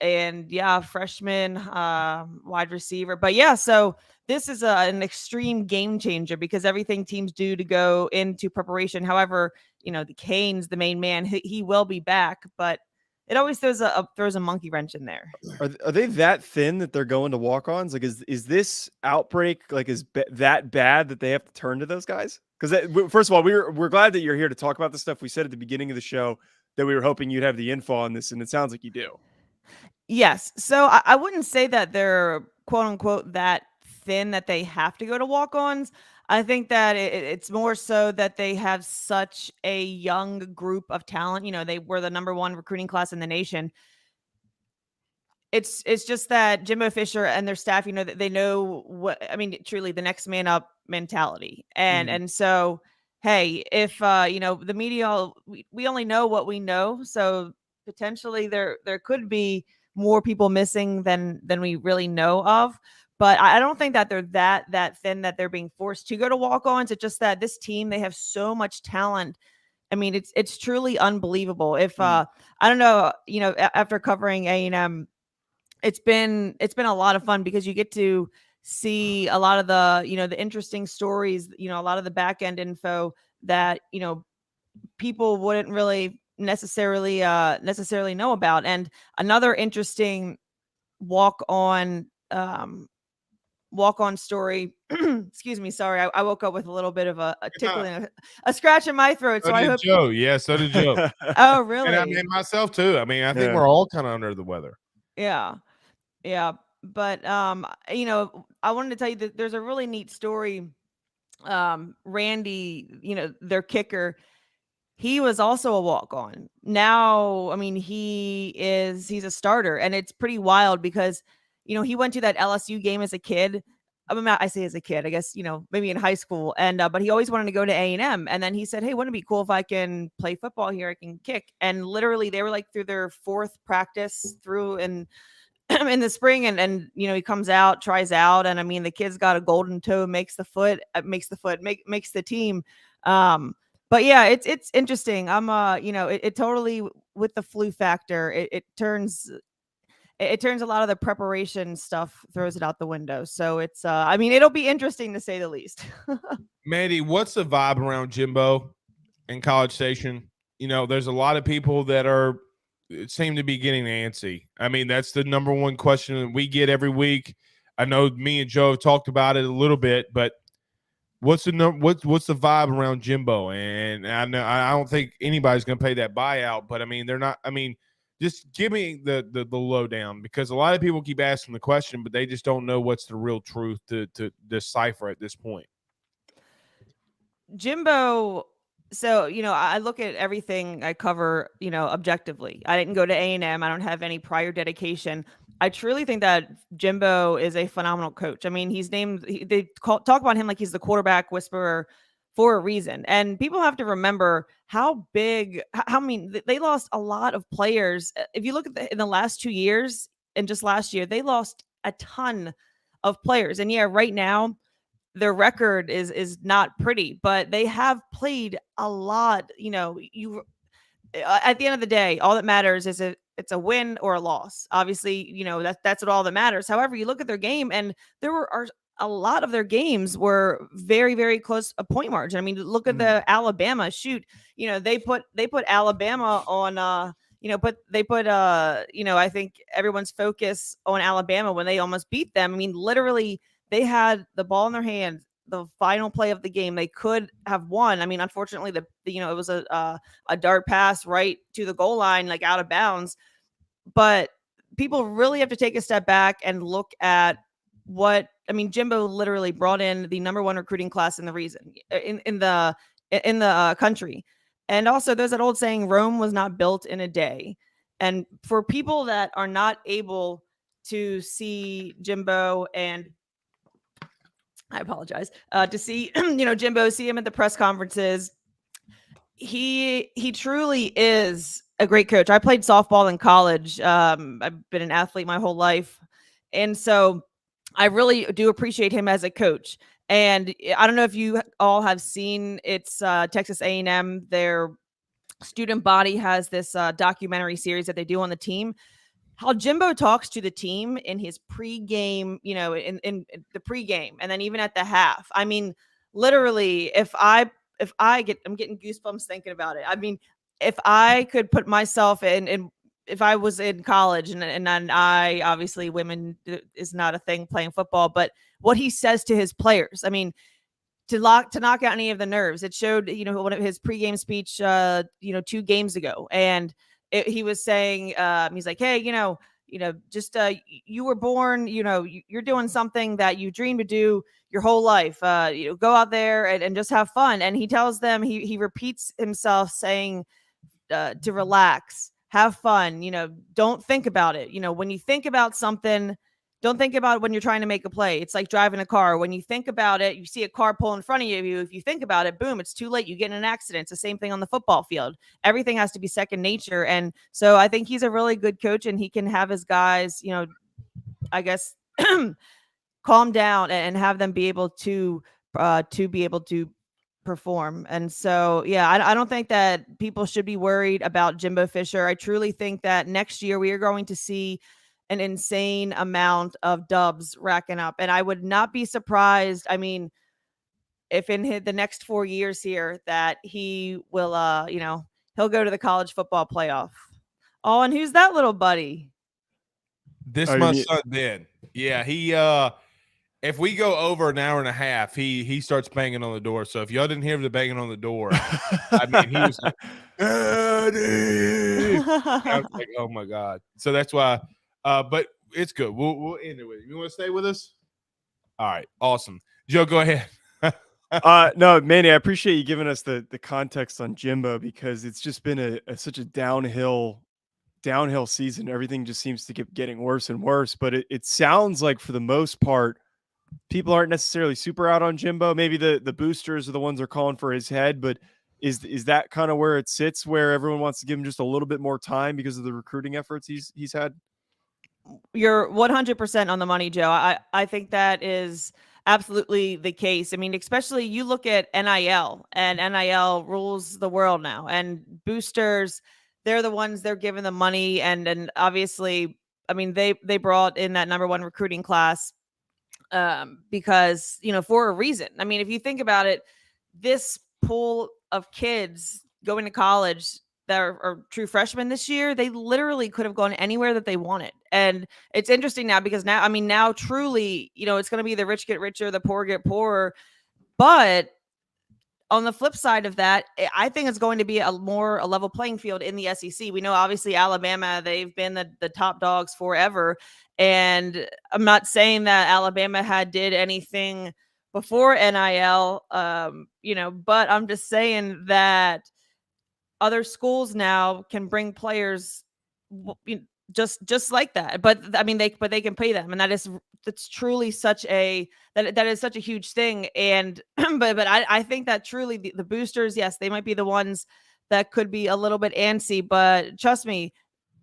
And freshman wide receiver. But so this is an extreme game changer because everything teams do to go into preparation. However, the Canes, the main man, he will be back, but it always throws a monkey wrench in there. Are they that thin that they're going to walk-ons? Like, is this outbreak that bad that they have to turn to those guys? Because first of all, we're glad that you're here to talk about the stuff we said at the beginning of the show that we were hoping you'd have the info on this, and it sounds like you do. Yes. So I wouldn't say that they're quote unquote that thin that they have to go to walk-ons. I think that it's more so that they have such a young group of talent. They were the number 1 recruiting class in the nation. It's just that Jimbo Fisher and their staff, they know truly the next man up mentality. And so, hey, if, the media, we only know what we know. So potentially there could be more people missing than we really know of. But I don't think that they're that thin that they're being forced to go to walk-ons. It's just that this team, they have so much talent. I mean, it's truly unbelievable. If I don't know, after covering A&M, it's been a lot of fun because you get to see a lot of the, the interesting stories, a lot of the back end info that, people wouldn't really necessarily know about. And another interesting walk-on story. Excuse me, sorry, I woke up with a little bit of a tickling, a scratch in my throat. So did Joe. Yeah, so did Joe. Oh, really? And I mean myself too. I mean, I think we're all kind of under the weather. Yeah. But I wanted to tell you that there's a really neat story. Randy, their kicker, he was also a walk-on. Now, I mean, he's a starter, and it's pretty wild because, he went to that LSU game as a kid. I say as a kid, I guess, maybe in high school. And, but he always wanted to go to A&M. And then he said, hey, wouldn't it be cool if I can play football here? I can kick. And literally they were like through their 4th practice through in the spring. And, he comes out, tries out. And I mean, the kid's got a golden toe, makes the team. But yeah, it's interesting. I'm it totally, with the flu factor, it turns a lot of the preparation stuff, throws it out the window. So it's it'll be interesting to say the least. Mandy, what's the vibe around Jimbo in College Station? There's a lot of people that seem to be getting antsy. I mean, that's the number one question that we get every week. I know me and Joe have talked about it a little bit, but what's the vibe around Jimbo? And I don't think anybody's going to pay that buyout, but I mean, they're not. I mean, just give me the lowdown, because a lot of people keep asking the question, but they just don't know what's the real truth to decipher at this point. Jimbo. So, I look at everything I cover, objectively. I didn't go to A&M. I don't have any prior dedication. I truly think that Jimbo is a phenomenal coach. I mean, they talk about him like he's the quarterback whisperer for a reason. And people have to remember they lost a lot of players. If you look at in the last 2 years and just last year, they lost a ton of players. And right now their record is not pretty, but they have played a lot. At the end of the day, all that matters is it's a win or a loss. Obviously, that's what all that matters. However, you look at their game, and a lot of their games were very, very close a point margin. I mean, look at the Alabama shoot. They put Alabama on they put I think everyone's focus on Alabama when they almost beat them. I mean, literally they had the ball in their hands, the final play of the game. They could have won. I mean, unfortunately it was a dart pass right to the goal line, like out of bounds. But people really have to take a step back and look at Jimbo literally brought in the number 1 recruiting class in the country. And also there's that old saying, Rome was not built in a day. And for people that are not able to see Jimbo, and I apologize, to see, Jimbo, see him at the press conferences, he truly is a great coach. I played softball in college. I've been an athlete my whole life. And so I really do appreciate him as a coach. And I don't know if you all have seen, it's Texas A&M, their student body has this documentary series that they do on the team, how Jimbo talks to the team in his pregame, in the pregame, and then even at the half. I mean, literally, I'm getting goosebumps thinking about it. I mean, if I could put myself in if I was in college, and then I obviously, women is not a thing playing football, but what he says to his players, I mean, to knock out any of the nerves. It showed, one of his pregame speech, 2 games ago, and he was saying, he's like, hey, just you were born, you're doing something that you dreamed to do your whole life. Go out there and just have fun. And he tells them, he repeats himself saying to relax, have fun, don't think about it. When you think about something, don't think about it when you're trying to make a play. It's like driving a car. When you think about it, you see a car pull in front of you. If you think about it, boom, it's too late. You get in an accident. It's the same thing on the football field. Everything has to be second nature. And so I think he's a really good coach, and he can have his guys, I guess, calm down and have them be able to perform. And so, yeah, I don't think that people should be worried about Jimbo Fisher. I truly think that next year we are going to see an insane amount of dubs racking up. And I would not be surprised. I mean, if in the next 4 years here that he will, he'll go to the college football playoff. Oh, and who's that little buddy? This my son Ben. Yeah, he if we go over an hour and a half, he starts banging on the door. So if y'all didn't hear the banging on the door, I mean, he was like, Daddy! I was like, oh my God. So that's why. But it's good. We'll end it with you. You want to stay with us? All right. Awesome. Joe, go ahead. No, Manny, I appreciate you giving us the context on Jimbo, because it's just been such a downhill season. Everything just seems to keep getting worse and worse. But it sounds like, for the most part, people aren't necessarily super out on Jimbo. Maybe the boosters are the ones that are calling for his head. But is that kind of where it sits, where everyone wants to give him just a little bit more time because of the recruiting efforts he's had? You're 100% on the money, Joe. I think that is absolutely the case. I mean, especially you look at NIL, and NIL rules the world now, and boosters, they're the ones they're giving the money. And obviously, I mean, they brought in that number 1 recruiting class because, for a reason. I mean, if you think about it, this pool of kids going to college that are true freshmen this year, they literally could have gone anywhere that they wanted. And it's interesting now, because now truly, it's going to be the rich get richer, the poor get poorer. But on the flip side of that, I think it's going to be a level playing field in the SEC. We know, obviously, Alabama, they've been the top dogs forever. And I'm not saying that Alabama did anything before NIL, but I'm just saying that other schools now can bring players just like that. But I mean, they can pay them, and that's truly such a huge thing. And but I think that truly the boosters, yes, they might be the ones that could be a little bit antsy, but trust me,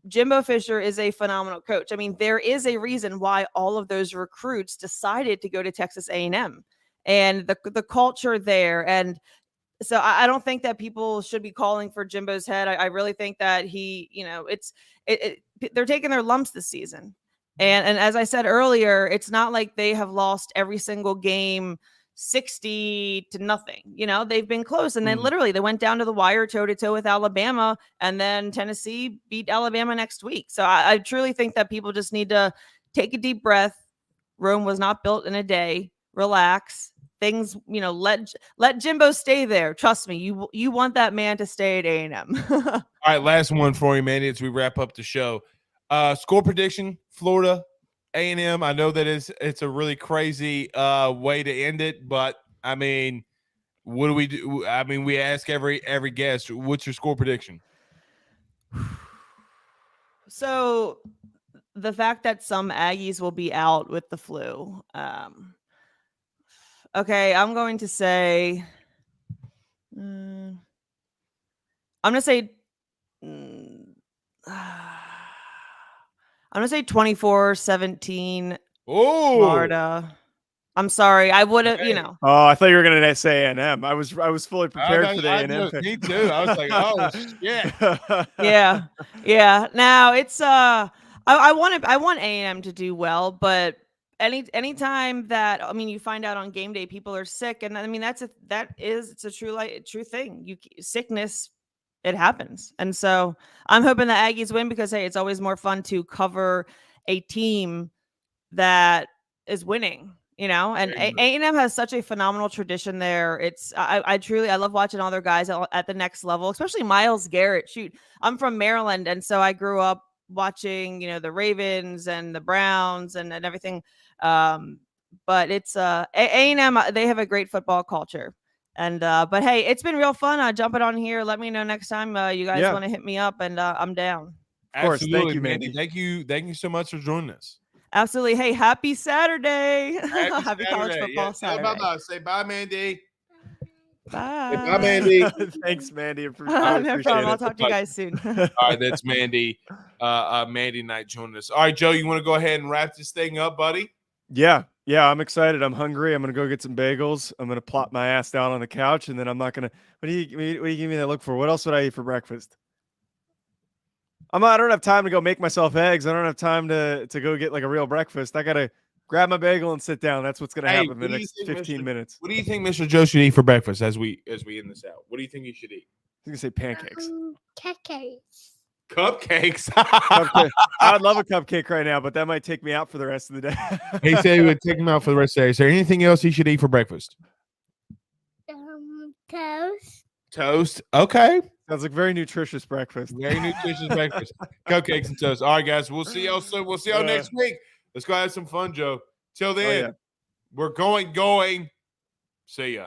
Jimbo Fisher is a phenomenal coach. I mean, there is a reason why all of those recruits decided to go to Texas A&M, and the culture there. And so I don't think that people should be calling for Jimbo's head. I really think that they're taking their lumps this season. And as I said earlier, it's not like they have lost every single game 60 to nothing. You know, they've been close, and then literally they went down to the wire toe to toe with Alabama, and then Tennessee beat Alabama next week. So I truly think that people just need to take a deep breath. Rome was not built in a day. Relax. Things, you know, let Jimbo stay there. Trust me, you want that man to stay at A&M. All right, last one for you, Mandy, as we wrap up the show. Score prediction: Florida, A&M. I know that it's a really crazy way to end it, but I mean, what do we do? I mean, we ask every guest, what's your score prediction? So the fact that some Aggies will be out with the flu. Okay, I'm going to say I'm going to say 24-17 Florida. I'm sorry. I would have, you know. Oh, I thought you were going to say A&M. I was fully prepared for the A&M pick. Me too. I was like, oh shit. Yeah. Now it's I want A&M to do well, but anytime that, I mean, you find out on game day people are sick, and I mean it's a true thing. Sickness, it happens. And so I'm hoping the Aggies win because, hey, it's always more fun to cover a team that is winning, you know, and A&M has such a phenomenal tradition there. It's, I love watching all their guys at the next level, especially Myles Garrett. Shoot, I'm from Maryland. And so I grew up watching, you know, the Ravens and the Browns and everything. But it's A&M, they have a great football culture. And but hey, it's been real fun jumping on here. Let me know next time you guys want to hit me up, and I'm down. Of course. Absolutely, Thank you, Mandy. Thank you so much for joining us. Absolutely. Hey, happy Saturday. Happy college football Saturday. Bye-bye. Say bye, Mandy. Bye. Say bye, Mandy. Thanks, Mandy. No problem. I'll talk to you guys soon. All right, that's Mandy. Mandy Knight joining us. All right, Joe, you want to go ahead and wrap this thing up, buddy? Yeah, I'm excited. I'm hungry. I'm gonna go get some bagels. I'm gonna plop my ass down on the couch, and then I'm not gonna. What do you give me that look for? What else would I eat for breakfast? I don't have time to go make myself eggs. I don't have time to go get like a real breakfast. I gotta grab my bagel and sit down. That's what's gonna happen in the next 15 minutes. What do you think Mr. Joe should eat for breakfast as we end this out? What do you think he should eat? I was gonna say pancakes. Cupcakes. Cupcakes. Cupcake. I would love a cupcake right now, but that might take me out for the rest of the day. He said he would take him out for the rest of the day. Is there anything else he should eat for breakfast? Toast. Toast. Okay. Sounds like very nutritious breakfast. Very nutritious breakfast. Cupcakes and toast. All right, guys. We'll see y'all soon. We'll see y'all next week. Let's go have some fun, Joe. Till then, we're going. See ya.